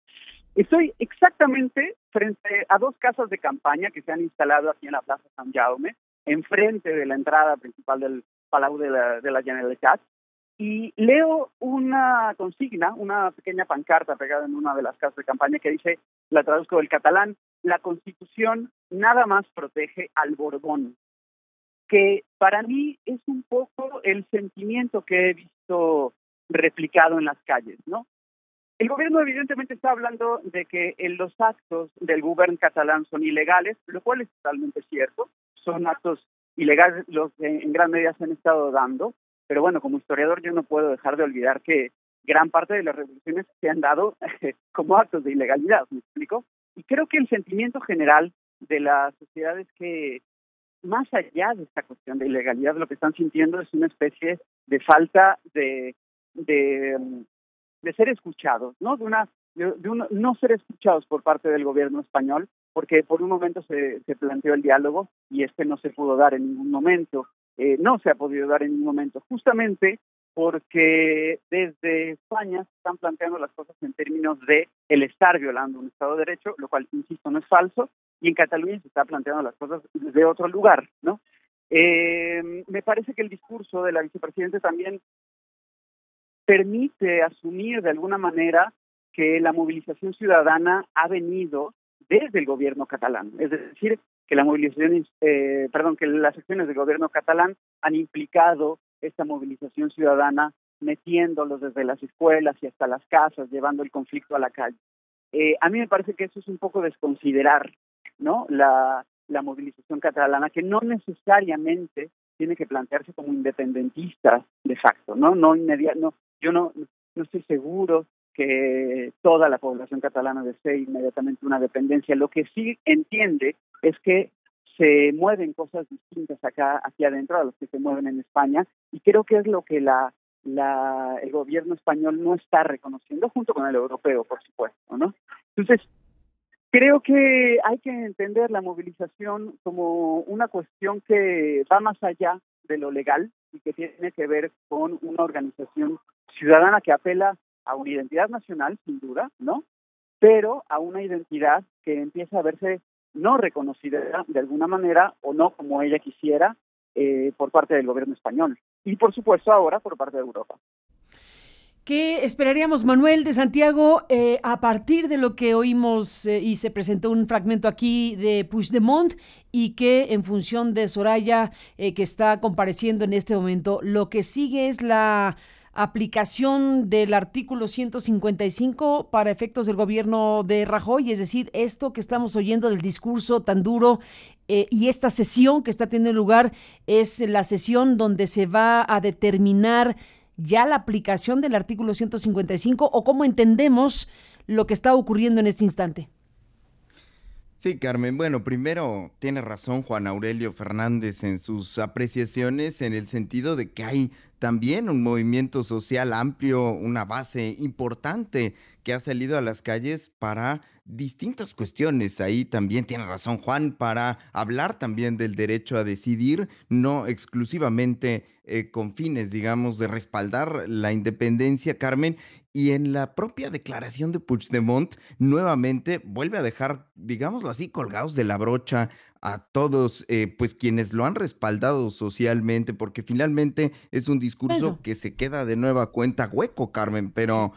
Estoy exactamente frente a dos casas de campaña que se han instalado aquí en la Plaza San Jaume, enfrente de la entrada principal del Palau de la Generalitat, y leo una consigna, una pequeña pancarta pegada en una de las casas de campaña que dice, la traduzco del catalán, la Constitución nada más protege al Borbón, que para mí es un poco el sentimiento que he visto replicado en las calles, ¿no? El gobierno evidentemente está hablando de que los actos del gobierno catalán son ilegales, lo cual es totalmente cierto, son actos ilegales los que en gran medida se han estado dando, pero bueno, como historiador yo no puedo dejar de olvidar que gran parte de las revoluciones se han dado como actos de ilegalidad, ¿me explico? Y creo que el sentimiento general de las sociedades que, más allá de esta cuestión de ilegalidad, lo que están sintiendo es una especie de falta de ser escuchados, ¿no? De no ser escuchados por parte del gobierno español, porque por un momento se planteó el diálogo y no se pudo dar en ningún momento, no se ha podido dar en ningún momento, justamente porque desde España se están planteando las cosas en términos de el estar violando un Estado de Derecho, lo cual, insisto, no es falso, y en Cataluña se está planteando las cosas desde otro lugar, ¿no? Me parece que el discurso de la vicepresidenta también permite asumir de alguna manera que la movilización ciudadana ha venido desde el gobierno catalán, es decir, que que las acciones del gobierno catalán han implicado esta movilización ciudadana, metiéndolos desde las escuelas y hasta las casas, llevando el conflicto a la calle. A mí me parece que eso es un poco desconsiderar, ¿no? La movilización catalana, que no necesariamente tiene que plantearse como independentista de facto, ¿no? Yo no estoy seguro que toda la población catalana desee inmediatamente una dependencia. Lo que sí entiende es que se mueven cosas distintas hacia adentro a las que se mueven en España, y creo que es lo que el gobierno español no está reconociendo, junto con el europeo, por supuesto, ¿no? Entonces, creo que hay que entender la movilización como una cuestión que va más allá de lo legal y que tiene que ver con una organización ciudadana que apela a una identidad nacional, sin duda, ¿no? Pero a una identidad que empieza a verse no reconocida de alguna manera o no como ella quisiera por parte del gobierno español y por supuesto ahora por parte de Europa.
¿Qué esperaríamos, Manuel de Santiago, a partir de lo que oímos y se presentó un fragmento aquí de Puigdemont y que en función de Soraya, que está compareciendo en este momento, lo que sigue es la aplicación del artículo 155 para efectos del gobierno de Rajoy, es decir, esto que estamos oyendo del discurso tan duro y esta sesión que está teniendo lugar es la sesión donde se va a determinar ya la aplicación del artículo 155 o cómo entendemos lo que está ocurriendo en este instante.
Sí, Carmen. Bueno, primero tiene razón Juan Aurelio Fernández en sus apreciaciones en el sentido de que hay también un movimiento social amplio, una base importante que ha salido a las calles para distintas cuestiones. Ahí también tiene razón Juan para hablar también del derecho a decidir, no exclusivamente con fines, digamos, de respaldar la independencia, Carmen. Y en la propia declaración de Puigdemont, nuevamente vuelve a dejar, digámoslo así, colgados de la brocha a todos, pues quienes lo han respaldado socialmente, porque finalmente es un discurso que se queda de nueva cuenta hueco, Carmen, pero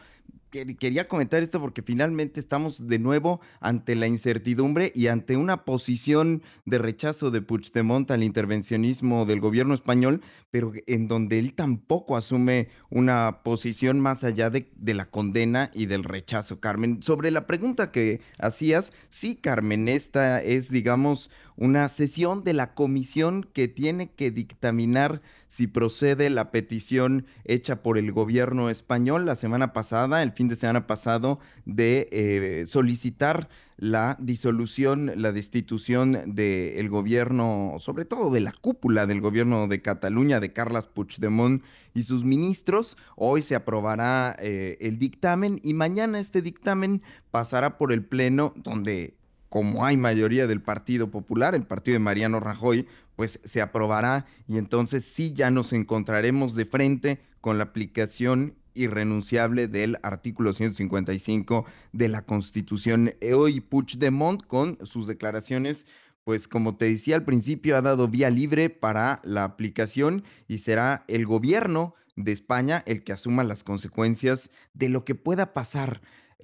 quería comentar esto porque finalmente estamos de nuevo ante la incertidumbre y ante una posición de rechazo de Puigdemont al intervencionismo del gobierno español, pero en donde él tampoco asume una posición más allá de la condena y del rechazo, Carmen. Sobre la pregunta que hacías, sí, Carmen, esta es, digamos, una sesión de la comisión que tiene que dictaminar si procede la petición hecha por el gobierno español la semana pasada, el fin de semana pasado, de solicitar la disolución, la destitución del gobierno, sobre todo de la cúpula del gobierno de Cataluña, de Carles Puigdemont y sus ministros. Hoy se aprobará el dictamen y mañana este dictamen pasará por el Pleno, donde, como hay mayoría del Partido Popular, el partido de Mariano Rajoy, pues se aprobará y entonces sí ya nos encontraremos de frente con la aplicación irrenunciable del artículo 155 de la Constitución. Hoy Puigdemont, con sus declaraciones, pues como te decía al principio, ha dado vía libre para la aplicación y será el gobierno de España el que asuma las consecuencias de lo que pueda pasar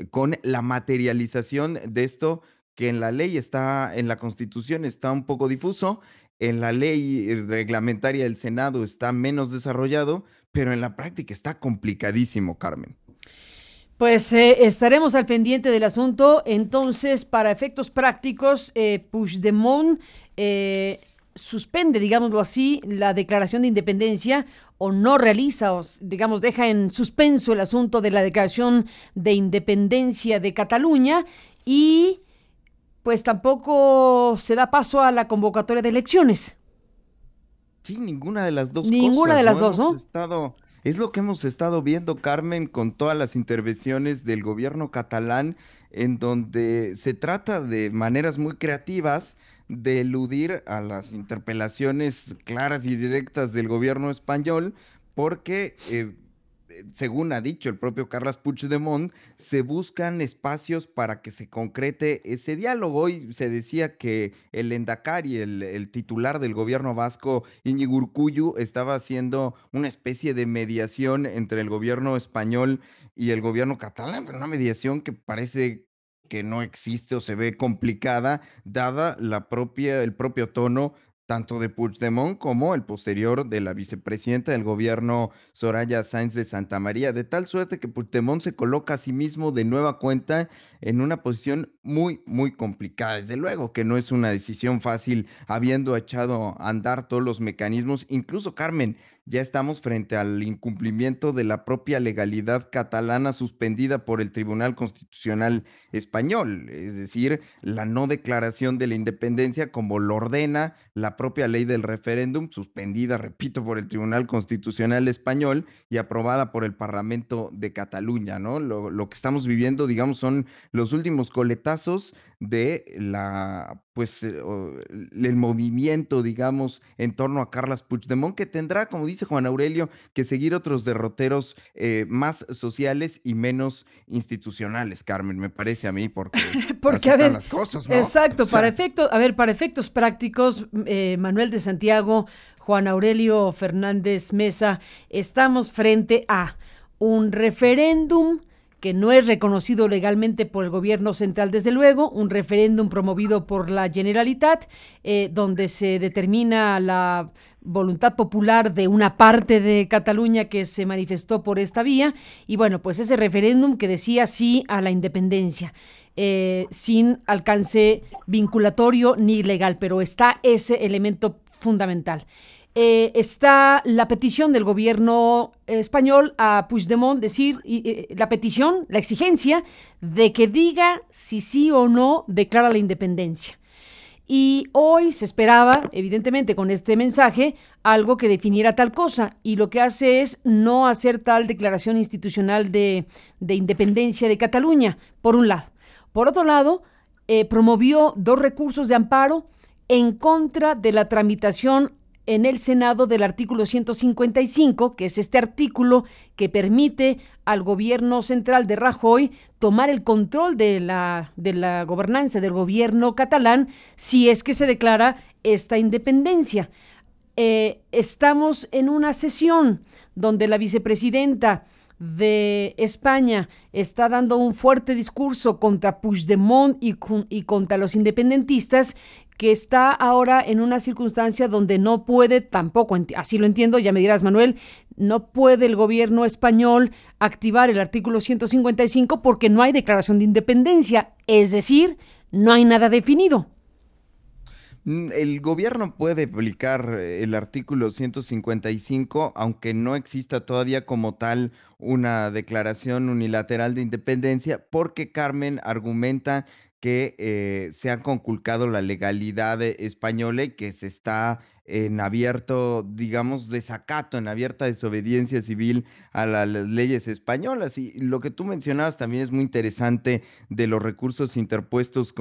con la materialización de esto, que en la ley está, en la Constitución está un poco difuso, en la ley reglamentaria del Senado está menos desarrollado, pero en la práctica está complicadísimo, Carmen.
Pues estaremos al pendiente del asunto. Entonces, para efectos prácticos, Puigdemont suspende, digámoslo así, la declaración de independencia o no realiza, o digamos, deja en suspenso el asunto de la declaración de independencia de Cataluña y pues tampoco se da paso a la convocatoria de elecciones.
Sí, ninguna de las dos cosas.
Ninguna de las dos, ¿no?
Es lo que hemos estado viendo, Carmen, con todas las intervenciones del gobierno catalán, en donde se trata de maneras muy creativas de eludir a las interpelaciones claras y directas del gobierno español, porque según ha dicho el propio Carles Puigdemont, se buscan espacios para que se concrete ese diálogo. Hoy se decía que el Lehendakari, el titular del gobierno vasco, Iñigo Urkullu, estaba haciendo una especie de mediación entre el gobierno español y el gobierno catalán, pero una mediación que parece que no existe o se ve complicada, dada el propio tono tanto de Puigdemont como el posterior de la vicepresidenta del gobierno, Soraya Sáenz de Santamaría, de tal suerte que Puigdemont se coloca a sí mismo de nueva cuenta en una posición muy, muy complicada. Desde luego que no es una decisión fácil, habiendo echado a andar todos los mecanismos. Incluso, Carmen, ya estamos frente al incumplimiento de la propia legalidad catalana suspendida por el Tribunal Constitucional Español, es decir, la no declaración de la independencia como lo ordena la propia ley del referéndum, suspendida, repito, por el Tribunal Constitucional Español y aprobada por el Parlamento de Cataluña, ¿no? Lo que estamos viviendo, digamos, son los últimos coletazos de el movimiento, digamos, en torno a Carles Puigdemont, que tendrá, como dice Juan Aurelio, que seguir otros derroteros más sociales y menos institucionales, Carmen, me parece a mí, porque así
a ver,
están las cosas, ¿no?
exacto, para efectos prácticos, Manuel de Santiago, Juan Aurelio Fernández Mesa, estamos frente a un referéndum que no es reconocido legalmente por el gobierno central, desde luego, un referéndum promovido por la Generalitat, donde se determina la voluntad popular de una parte de Cataluña que se manifestó por esta vía, y bueno, pues ese referéndum que decía sí a la independencia, sin alcance vinculatorio ni legal, pero está ese elemento fundamental. Está la petición del gobierno español a Puigdemont, la petición, la exigencia de que diga si sí o no declara la independencia. Y hoy se esperaba, evidentemente, con este mensaje, algo que definiera tal cosa, y lo que hace es no hacer tal declaración institucional de independencia de Cataluña, por un lado. Por otro lado, promovió 2 recursos de amparo en contra de la tramitación en el Senado del artículo 155, que es este artículo que permite al gobierno central de Rajoy tomar el control de la gobernanza del gobierno catalán si es que se declara esta independencia. Estamos en una sesión donde la vicepresidenta de España está dando un fuerte discurso contra Puigdemont y contra los independentistas, que está ahora en una circunstancia donde no puede tampoco, así lo entiendo, ya me dirás, Manuel, no puede el gobierno español activar el artículo 155 porque no hay declaración de independencia, es decir, no hay nada definido.
El gobierno puede aplicar el artículo 155, aunque no exista todavía como tal una declaración unilateral de independencia, porque Carmen argumenta que se ha conculcado la legalidad española y que se está en abierto, digamos, desacato, en abierta desobediencia civil a las leyes españolas. Y lo que tú mencionabas también es muy interesante de los recursos interpuestos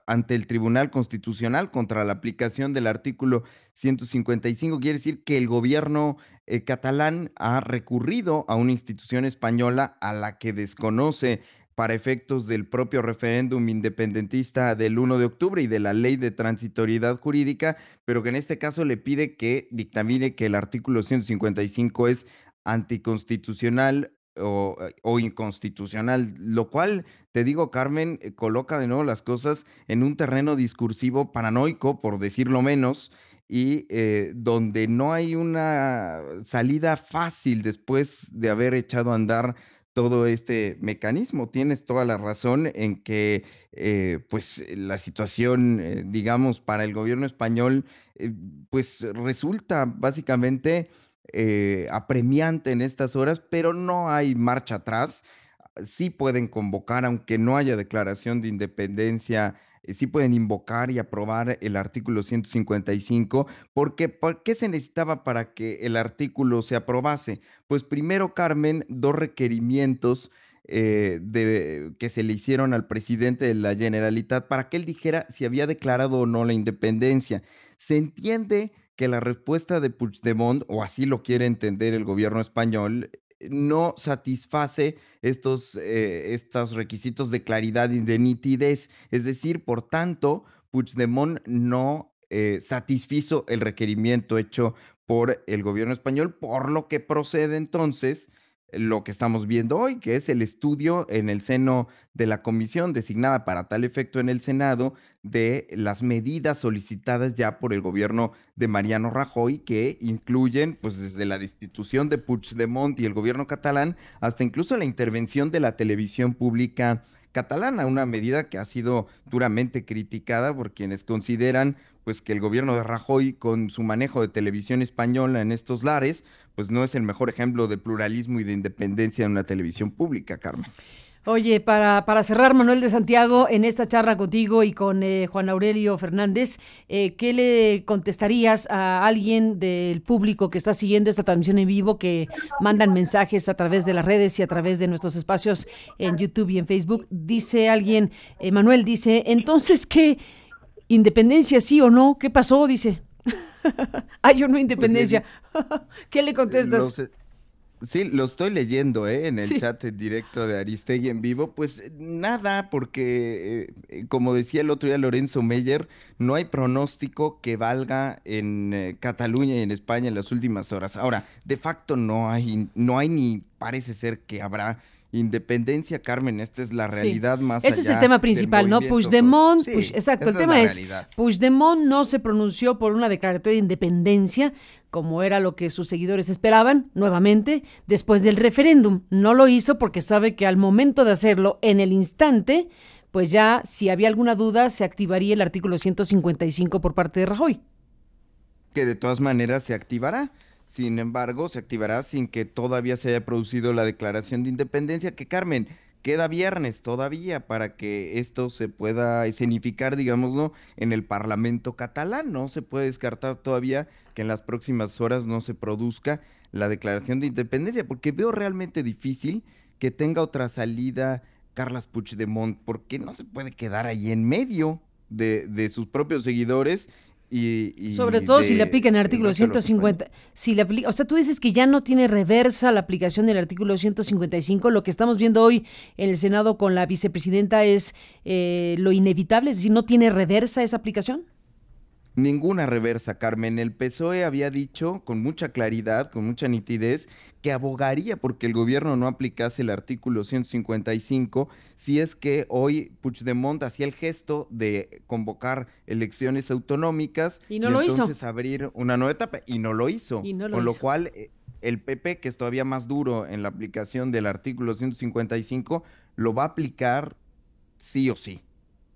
ante el Tribunal Constitucional contra la aplicación del artículo 155. Quiere decir que el gobierno catalán ha recurrido a una institución española a la que desconoce para efectos del propio referéndum independentista del 1 de octubre y de la ley de transitoriedad jurídica, pero que en este caso le pide que dictamine que el artículo 155 es anticonstitucional o inconstitucional, lo cual, te digo, Carmen, coloca de nuevo las cosas en un terreno discursivo paranoico, por decirlo menos, y donde no hay una salida fácil después de haber echado a andar todo este mecanismo. Tienes toda la razón en que pues la situación, digamos, para el gobierno español, pues resulta básicamente apremiante en estas horas, pero no hay marcha atrás. Sí pueden convocar, aunque no haya declaración de independencia, sí pueden invocar y aprobar el artículo 155, porque ¿por qué se necesitaba para que el artículo se aprobase? Pues primero, Carmen, 2 requerimientos que se le hicieron al presidente de la Generalitat para que él dijera si había declarado o no la independencia. Se entiende que la respuesta de Puigdemont, o así lo quiere entender el gobierno español, no satisface estos requisitos de claridad y de nitidez. Es decir, por tanto, Puigdemont no satisfizo el requerimiento hecho por el gobierno español, por lo que procede entonces lo que estamos viendo hoy, que es el estudio en el seno de la comisión designada para tal efecto en el Senado de las medidas solicitadas ya por el gobierno de Mariano Rajoy, que incluyen pues desde la destitución de Puigdemont y el gobierno catalán hasta incluso la intervención de la televisión pública catalana, una medida que ha sido duramente criticada por quienes consideran pues que el gobierno de Rajoy, con su manejo de televisión española en estos lares, pues no es el mejor ejemplo de pluralismo y de independencia en una televisión pública, Carmen.
Oye, para cerrar, Manuel de Santiago, en esta charla contigo y con Juan Aurelio Fernández, ¿qué le contestarías a alguien del público que está siguiendo esta transmisión en vivo, que mandan mensajes a través de las redes y a través de nuestros espacios en YouTube y en Facebook? Dice alguien, Manuel dice, entonces, ¿qué? ¿Independencia sí o no? ¿Qué pasó? Dice. ¿Hay o no independencia? Pues ¿qué le contestas?
Sí, lo estoy leyendo en el chat en directo de Aristegui en vivo. Pues nada, porque como decía el otro día Lorenzo Meyer, no hay pronóstico que valga en Cataluña y en España en las últimas horas. Ahora, de facto no hay ni parece ser que habrá independencia, Carmen. Esta es la realidad más allá.
Ese es el tema principal, ¿no? Puigdemont, exacto, el tema es, Puigdemont no se pronunció por una declaratoria de independencia, como era lo que sus seguidores esperaban, nuevamente, después del referéndum. No lo hizo porque sabe que al momento de hacerlo, en el instante, pues ya, si había alguna duda, se activaría el artículo 155 por parte de Rajoy.
Que de todas maneras se activará. Sin embargo, se activará sin que todavía se haya producido la declaración de independencia, que, Carmen, queda viernes todavía para que esto se pueda escenificar, digámoslo, en el Parlamento catalán. No se puede descartar todavía que en las próximas horas no se produzca la declaración de independencia, porque veo realmente difícil que tenga otra salida Carles Puigdemont, porque no se puede quedar ahí en medio de sus propios seguidores.
Sobre todo si le aplican el artículo 150, o sea, tú dices que ya no tiene reversa la aplicación del artículo 155, lo que estamos viendo hoy en el Senado con la vicepresidenta es lo inevitable, es decir, ¿no tiene reversa esa aplicación?
Ninguna reversa, Carmen. El PSOE había dicho con mucha claridad, con mucha nitidez, que abogaría porque el gobierno no aplicase el artículo 155 si es que hoy Puigdemont hacía el gesto de convocar elecciones autonómicas
y entonces
abrir una nueva etapa, y no lo hizo. Con lo cual el PP, que es todavía más duro en la aplicación del artículo 155, lo va a aplicar sí o sí.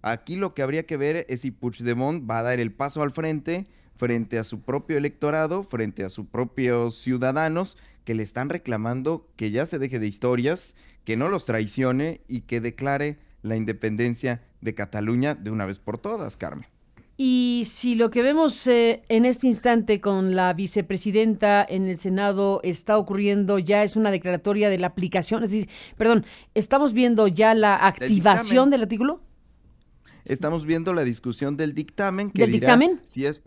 Aquí lo que habría que ver es si Puigdemont va a dar el paso al frente a su propio electorado, frente a sus propios ciudadanos que le están reclamando que ya se deje de historias, que no los traicione y que declare la independencia de Cataluña de una vez por todas, Carmen.
Y si lo que vemos en este instante con la vicepresidenta en el Senado está ocurriendo, ya es una declaratoria de la aplicación, es decir, ¿estamos viendo ya la activación del artículo?
Estamos viendo la discusión del dictamen que dirá si es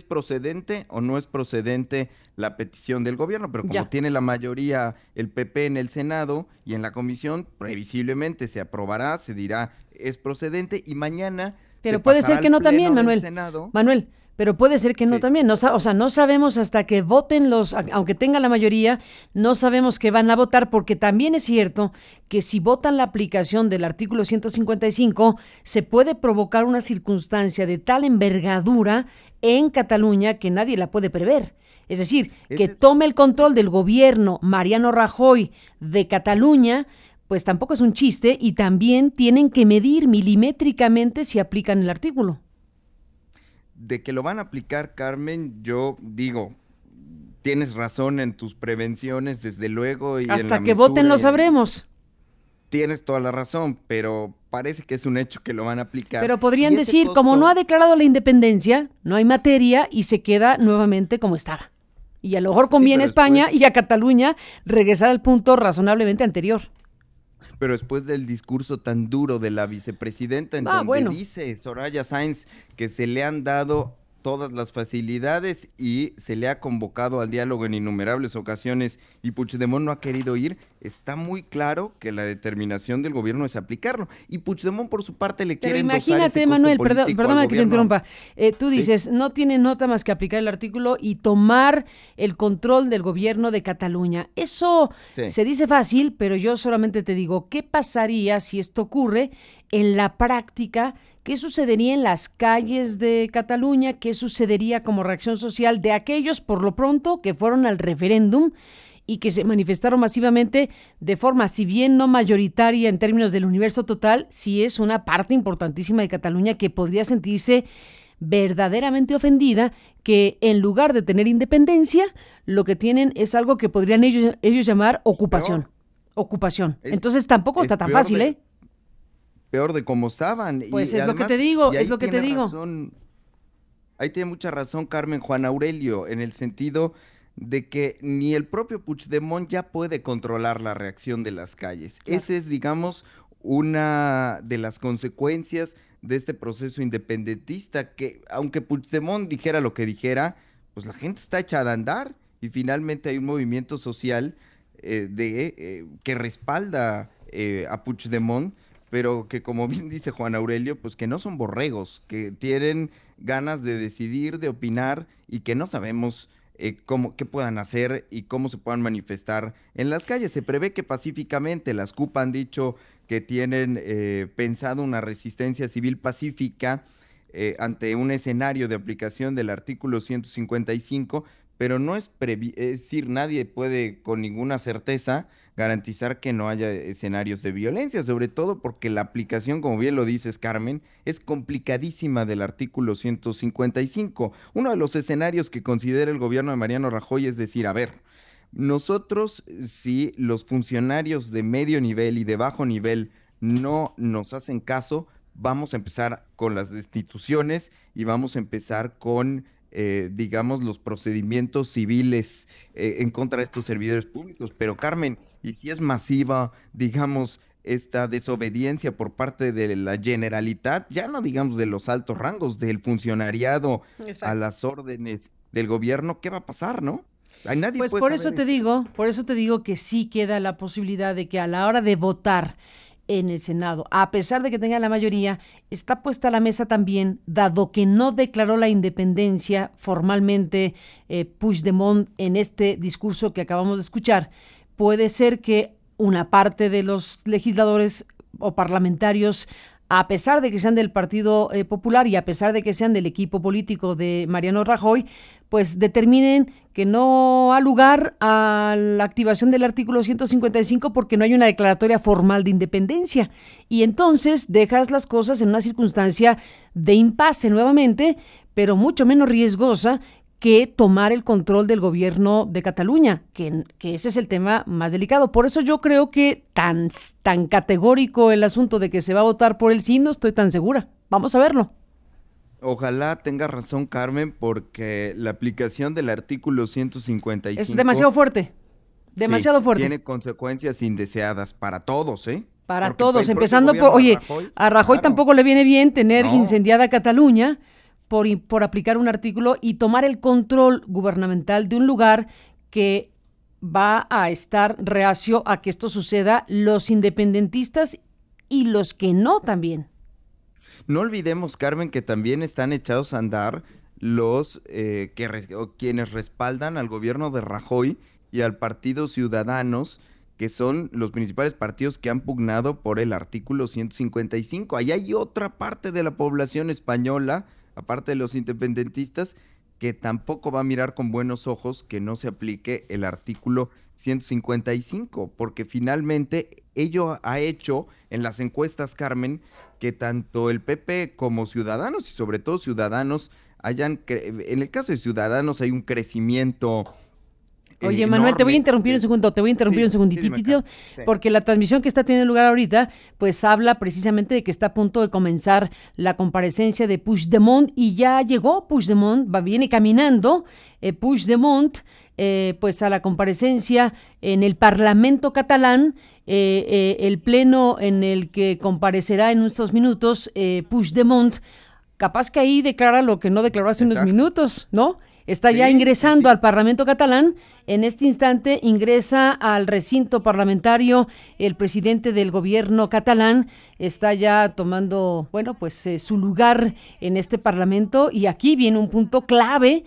procedente o no es procedente la petición del gobierno, pero como tiene la mayoría el PP en el Senado y en la comisión, previsiblemente se aprobará, se dirá es procedente y mañana
pero puede ser que no también, Manuel. Pero puede ser que no también, no sabemos hasta que voten aunque tengan la mayoría, no sabemos que van a votar, porque también es cierto que si votan la aplicación del artículo 155, se puede provocar una circunstancia de tal envergadura en Cataluña que nadie la puede prever. Es decir, que tome el control del gobierno Mariano Rajoy de Cataluña, pues tampoco es un chiste, y también tienen que medir milimétricamente si aplican el artículo.
De que lo van a aplicar, Carmen, yo digo, tienes razón en tus prevenciones, desde luego. Y
hasta que voten lo sabremos.
Tienes toda la razón, pero parece que es un hecho que lo van a aplicar.
Pero podrían decir, como no ha declarado la independencia, no hay materia y se queda nuevamente como estaba. Y a lo mejor conviene a España y a Cataluña regresar al punto razonablemente anterior.
Pero después del discurso tan duro de la vicepresidenta, en donde dice Soraya Sáenz que se le han dado todas las facilidades y se le ha convocado al diálogo en innumerables ocasiones y Puigdemont no ha querido ir, está muy claro que la determinación del gobierno es aplicarlo. Y Puigdemont, por su parte, le quiere endosar ese costo político al gobierno. Pero imagínate, Manuel, perdona que te interrumpa. Tú dices, no tiene nota más que aplicar el artículo y tomar el control del gobierno de Cataluña. Eso se dice fácil, pero yo solamente te digo, ¿qué pasaría si esto ocurre en la práctica? ¿Qué sucedería en las calles de Cataluña? ¿Qué sucedería como reacción social de aquellos, por lo pronto, que fueron al referéndum y que se manifestaron masivamente de forma, si bien no mayoritaria en términos del universo total, sí es una parte importantísima de Cataluña que podría sentirse verdaderamente ofendida que en lugar de tener independencia, lo que tienen es algo que podrían ellos llamar ocupación?
ocupación. Entonces tampoco está tan fácil, ¿eh?
Peor de cómo estaban.
Pues
y
es
además,
lo que te digo,
y
es lo que te digo.
Ahí tiene mucha razón Carmen, Juan Aurelio, en el sentido de que ni el propio Puigdemont ya puede controlar la reacción de las calles. Claro. Ese es, digamos, una de las consecuencias de este proceso independentista, que aunque Puigdemont dijera lo que dijera, pues la gente está echada a andar y finalmente hay un movimiento social que respalda a Puigdemont, pero que, como bien dice Juan Aurelio, pues que no son borregos, que tienen ganas de decidir, de opinar y que no sabemos qué puedan hacer y cómo se puedan manifestar en las calles. Se prevé que pacíficamente, las CUP han dicho que tienen pensado una resistencia civil pacífica ante un escenario de aplicación del artículo 155, pero no es decir, nadie puede con ninguna certeza garantizar que no haya escenarios de violencia, sobre todo porque la aplicación, como bien lo dices, Carmen, es complicadísima del artículo 155. Uno de los escenarios que considera el gobierno de Mariano Rajoy es decir, a ver, nosotros, si los funcionarios de medio nivel y de bajo nivel no nos hacen caso, vamos a empezar con las destituciones y vamos a empezar con digamos, los procedimientos civiles en contra de estos servidores públicos. Pero Carmen, ¿y si es masiva, digamos, esta desobediencia por parte de la Generalitat, ya no digamos de los altos rangos, del funcionariado a las órdenes del gobierno? ¿Qué va a pasar, no? Nadie
pues
puede
por eso te digo que sí queda la posibilidad de que a la hora de votar en el Senado, a pesar de que tenga la mayoría, está puesta a la mesa también, dado que no declaró la independencia formalmente Puigdemont en este discurso que acabamos de escuchar, puede ser que una parte de los legisladores o parlamentarios, a pesar de que sean del Partido Popular y a pesar de que sean del equipo político de Mariano Rajoy, pues determinen que no ha lugar a la activación del artículo 155 porque no hay una declaratoria formal de independencia. Y entonces dejas las cosas en una circunstancia de impasse nuevamente, pero mucho menos riesgosa que tomar el control del gobierno de Cataluña, que ese es el tema más delicado. Por eso yo creo que tan categórico el asunto de que se va a votar por el sí, no estoy tan segura. Vamos a verlo.
Ojalá tenga razón, Carmen, porque la aplicación del artículo 155...
es demasiado fuerte, demasiado fuerte.
Tiene consecuencias indeseadas para todos, ¿eh?
Para todos, empezando por... Oye, a Rajoy claro, tampoco le viene bien tener incendiada Cataluña por aplicar un artículo y tomar el control gubernamental de un lugar que va a estar reacio a que esto suceda, los independentistas y los que no también.
No olvidemos, Carmen, que también están echados a andar los quienes respaldan al gobierno de Rajoy y al Partido Ciudadanos, que son los principales partidos que han pugnado por el artículo 155. Ahí hay otra parte de la población española, aparte de los independentistas, que tampoco va a mirar con buenos ojos que no se aplique el artículo 155, porque finalmente ello ha hecho en las encuestas, Carmen, que tanto el PP como Ciudadanos, y sobre todo Ciudadanos, en el caso de Ciudadanos hay un crecimiento
Oye, Manuel, enorme. Te voy a interrumpir un segundo, un segunditito, porque la transmisión que está teniendo lugar ahorita, pues habla precisamente de que está a punto de comenzar la comparecencia de Puigdemont, y ya llegó Puigdemont, viene caminando Puigdemont, pues a la comparecencia en el Parlamento catalán, el pleno en el que comparecerá en estos minutos Puigdemont, capaz que ahí declara lo que no declaró hace unos minutos, ¿no? Está ya ingresando al Parlamento catalán. En este instante ingresa al recinto parlamentario el presidente del gobierno catalán. Está ya tomando, bueno, pues su lugar en este Parlamento. Y aquí viene un punto clave,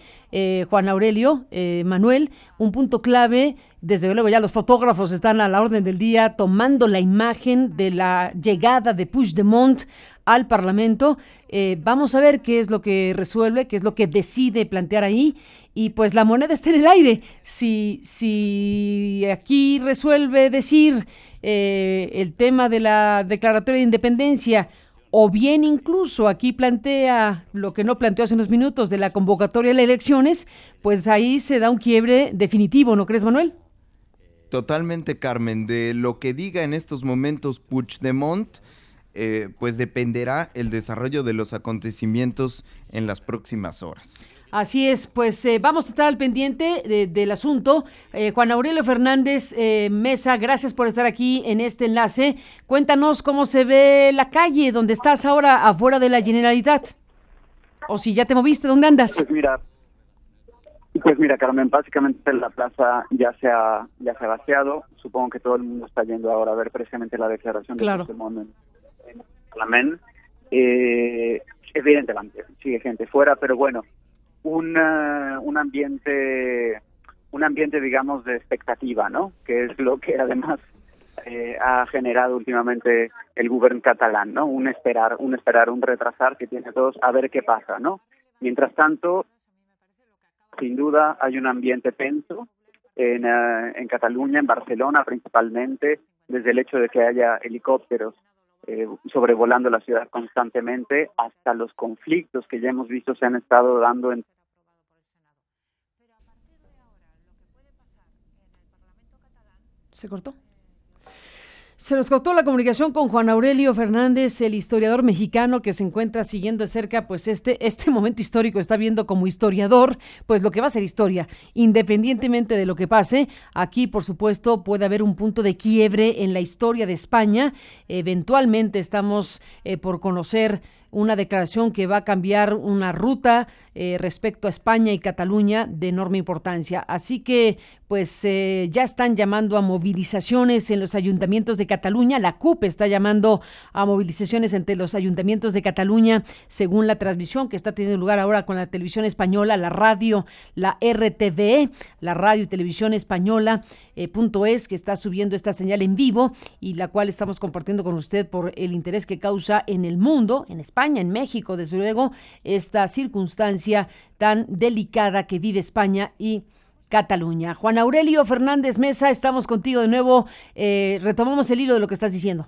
Juan Aurelio, Manuel, un punto clave. Desde luego ya los fotógrafos están a la orden del día tomando la imagen de la llegada de Puigdemont al Parlamento. Vamos a ver qué es lo que resuelve, qué es lo que decide plantear ahí, y pues la moneda está en el aire. Si aquí resuelve decir el tema de la declaratoria de independencia, o bien incluso aquí plantea lo que no planteó hace unos minutos de la convocatoria de las elecciones, pues ahí se da un quiebre definitivo, ¿no crees, Manuel?
totalmente, Carmen. De lo que diga en estos momentos Puigdemont, pues dependerá el desarrollo de los acontecimientos en las próximas horas.
Así es, pues vamos a estar al pendiente del asunto. Juan Aurelio Fernández Mesa, gracias por estar aquí en este enlace. Cuéntanos cómo se ve la calle donde estás ahora afuera de la Generalitat. O si ya te moviste, ¿dónde andas?
Pues mira, Carmen, básicamente la plaza ya se ha vaciado. Supongo que todo el mundo está yendo ahora a ver precisamente la declaración de Puigdemont en el Parlamento. Evidentemente, sigue gente fuera, pero bueno, un ambiente, digamos, de expectativa, ¿no? Que es lo que además ha generado últimamente el gobierno catalán, ¿no? Un esperar, un retrasar que tiene todos a ver qué pasa, ¿no? Mientras tanto, sin duda hay un ambiente tenso en Cataluña, en Barcelona principalmente, desde el hecho de que haya helicópteros sobrevolando la ciudad constantemente, hasta los conflictos que ya hemos visto se han estado dando en...
¿Se cortó? Se nos cortó la comunicación con Juan Aurelio Fernández, el historiador mexicano que se encuentra siguiendo de cerca pues este momento histórico, está viendo como historiador pues lo que va a ser historia, independientemente de lo que pase. Aquí, por supuesto, puede haber un punto de quiebre en la historia de España. Eventualmente estamos por conocer una declaración que va a cambiar una ruta respecto a España y Cataluña de enorme importancia. Así que, pues, ya están llamando a movilizaciones en los ayuntamientos de Cataluña. La CUP está llamando a movilizaciones entre los ayuntamientos de Cataluña, según la transmisión que está teniendo lugar ahora con la televisión española, la radio, la RTVE, la radio y televisión española, .es, que está subiendo esta señal en vivo y la cual estamos compartiendo con usted por el interés que causa en el mundo, en España, en México, desde luego, esta circunstancia tan delicada que vive España y Cataluña. Juan Aurelio Fernández Mesa, estamos contigo de nuevo. Retomamos el hilo de lo que estás diciendo.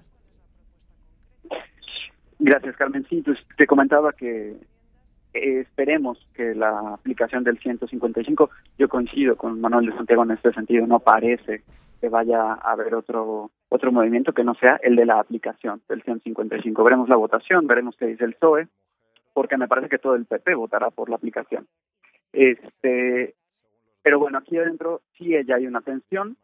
Gracias, Carmen. Sí, pues te comentaba que esperemos que la aplicación del 155, yo coincido con Manuel de Santiago en este sentido, no parece que vaya a haber otro movimiento que no sea el de la aplicación del 155. Veremos la votación, veremos qué dice el PSOE, porque me parece que todo el PP votará por la aplicación. Pero bueno, aquí adentro sí ya hay una tensión.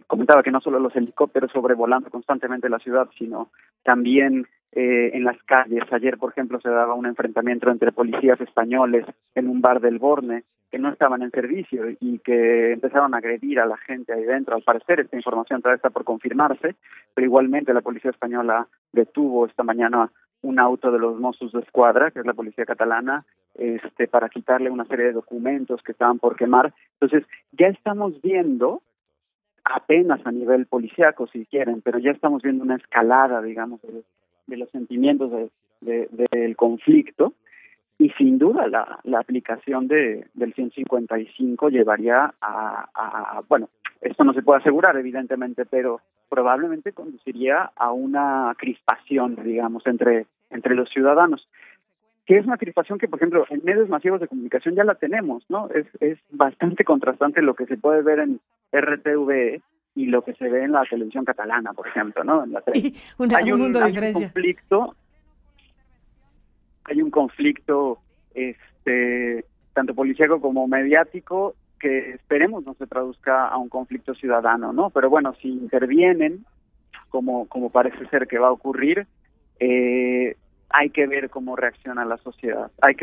Comentaba que no solo los helicópteros sobrevolando constantemente la ciudad, sino también en las calles. Ayer, por ejemplo, se daba un enfrentamiento entre policías españoles en un bar del Borne que no estaban en servicio y que empezaron a agredir a la gente ahí dentro. Al parecer, esta información todavía está por confirmarse, pero igualmente la policía española detuvo esta mañana un auto de los Mossos d'Esquadra, que es la policía catalana, para quitarle una serie de documentos que estaban por quemar. Entonces, ya estamos viendo, apenas a nivel policíaco, si quieren, pero ya estamos viendo una escalada, digamos, de los sentimientos del conflicto, y sin duda la aplicación del 155 llevaría bueno, esto no se puede asegurar, evidentemente, pero probablemente conduciría a una crispación, digamos, entre los ciudadanos, que es una crispación que, por ejemplo, en medios masivos de comunicación ya la tenemos, ¿no? Es bastante contrastante lo que se puede ver en RTVE y lo que se ve en la televisión catalana, por ejemplo, ¿no? En la hay un conflicto, tanto policíaco como mediático, que esperemos no se traduzca a un conflicto ciudadano, ¿no? Pero bueno, si intervienen, como parece ser que va a ocurrir, hay que ver cómo reacciona la sociedad. Hay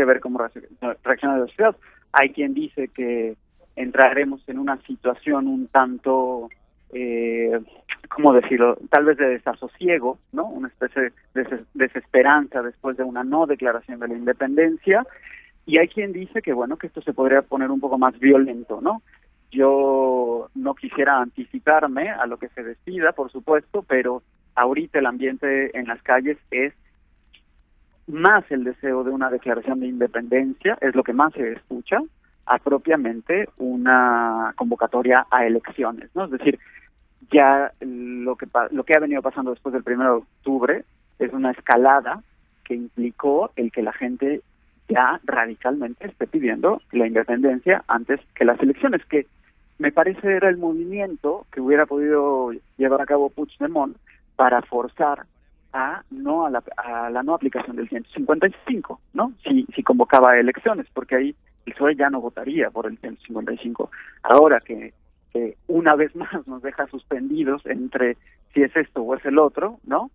quien dice que entraremos en una situación un tanto, ¿cómo decirlo?, tal vez de desasosiego, ¿no? Una especie de desesperanza después de una no declaración de la independencia, y hay quien dice que, bueno, que esto se podría poner un poco más violento, ¿no? Yo no quisiera anticiparme a lo que se decida, por supuesto, pero ahorita el ambiente en las calles es más el deseo de una declaración de independencia, es lo que más se escucha, a propiamente una convocatoria a elecciones, ¿no? Es decir, ya lo que ha venido pasando después del 1 de octubre es una escalada que implicó el que la gente ya radicalmente esté pidiendo la independencia antes que las elecciones, que me parece era el movimiento que hubiera podido llevar a cabo Puigdemont para forzar a la no aplicación del 155, ¿no? Si convocaba elecciones, porque ahí el PSOE ya no votaría por el 155. Ahora que una vez más nos deja suspendidos entre si es esto o es el otro, ¿no?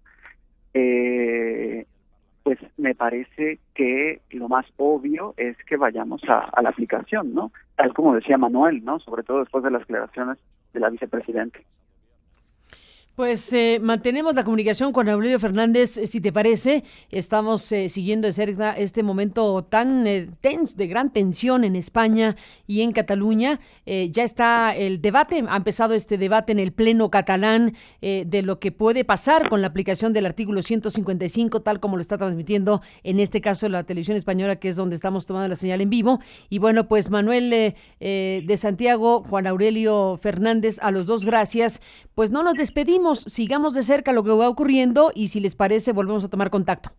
Pues me parece que lo más obvio es que vayamos a la aplicación, ¿no? Tal como decía Manuel, ¿no? Sobre todo después de las declaraciones de la vicepresidenta.
Pues mantenemos la comunicación con Aurelio Fernández, si te parece. Estamos siguiendo de cerca este momento tan tenso, de gran tensión en España y en Cataluña. Ya está el debate, ha empezado este debate en el Pleno catalán de lo que puede pasar con la aplicación del artículo 155, tal como lo está transmitiendo en este caso la televisión española, que es donde estamos tomando la señal en vivo. Y bueno, pues Manuel de Santiago, Juan Aurelio Fernández, a los dos gracias. Pues no nos despedimos. Sigamos de cerca lo que va ocurriendo y si les parece volvemos a tomar contacto.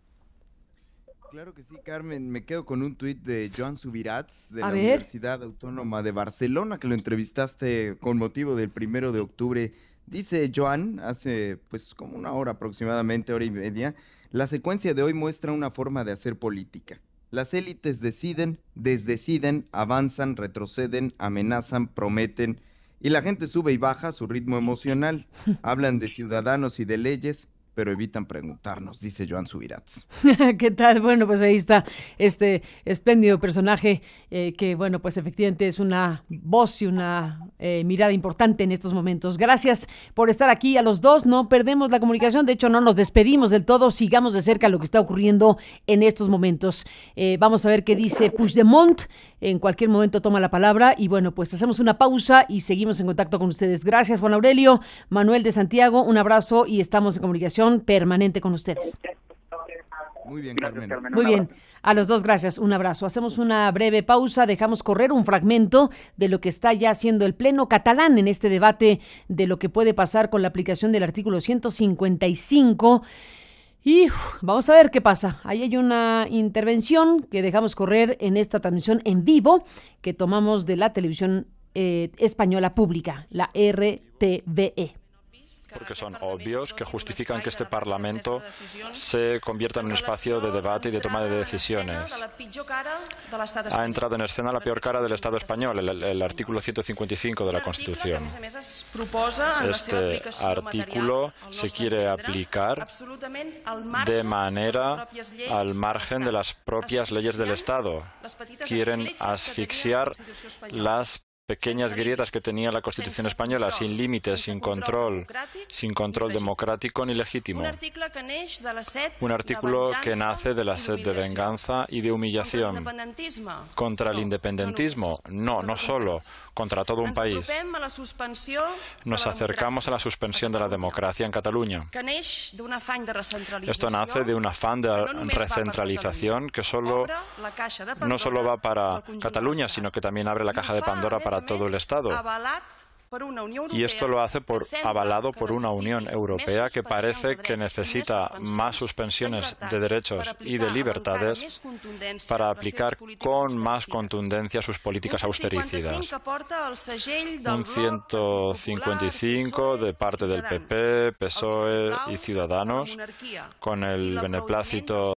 Claro que sí, Carmen. Me quedo con un tuit de Joan Subirats de la Universidad Autónoma de Barcelona, que lo entrevistaste con motivo del 1 de octubre. Dice Joan, hace pues como una hora aproximadamente, hora y media, la secuencia de hoy muestra una forma de hacer política. Las élites deciden, desdeciden, avanzan, retroceden, amenazan, prometen, y la gente sube y baja a su ritmo emocional. Hablan de ciudadanos y de leyes, pero evitan preguntarnos, dice Joan Subirats.
¿Qué tal? Bueno, pues ahí está este espléndido personaje que, bueno, pues efectivamente es una voz y una mirada importante en estos momentos. Gracias por estar aquí a los dos. No perdemos la comunicación, de hecho no nos despedimos del todo. Sigamos de cerca lo que está ocurriendo en estos momentos. Vamos a ver qué dice Puigdemont. En cualquier momento toma la palabra y bueno, pues hacemos una pausa y seguimos en contacto con ustedes. Gracias, Juan Aurelio, Manuel de Santiago, un abrazo y estamos en comunicación permanente con ustedes.
Muy bien, Carmen.
Muy bien, a los dos gracias, un abrazo. Hacemos una breve pausa, dejamos correr un fragmento de lo que está ya haciendo el Pleno catalán en este debate de lo que puede pasar con la aplicación del artículo 155. Y vamos a ver qué pasa. Ahí hay una intervención que dejamos correr en esta transmisión en vivo que tomamos de la televisión española pública, la RTVE.
Porque son obvios, que justifican que este Parlamento se convierta en un espacio de debate y de toma de decisiones. Ha entrado en escena la peor cara del Estado español, el artículo 155 de la Constitución. Este artículo se quiere aplicar de manera al margen de las propias leyes del Estado. Quieren asfixiar las pequeñas grietas que tenía la Constitución española, sin límites, sin control democrático ni legítimo. Un artículo que nace de la sed de venganza y de humillación. ¿Contra el independentismo? No, no solo, contra todo un país. Nos acercamos a la suspensión de la democracia en Cataluña. Esto nace de un afán de recentralización que no solo va para Cataluña, sino que también abre la caja de Pandora para todo el Estado. Y esto lo hace avalado por una Unión Europea que parece que necesita más suspensiones de derechos y de libertades para aplicar con más contundencia sus políticas austericidas. Un 155 de parte del PP, PSOE y Ciudadanos, con el beneplácito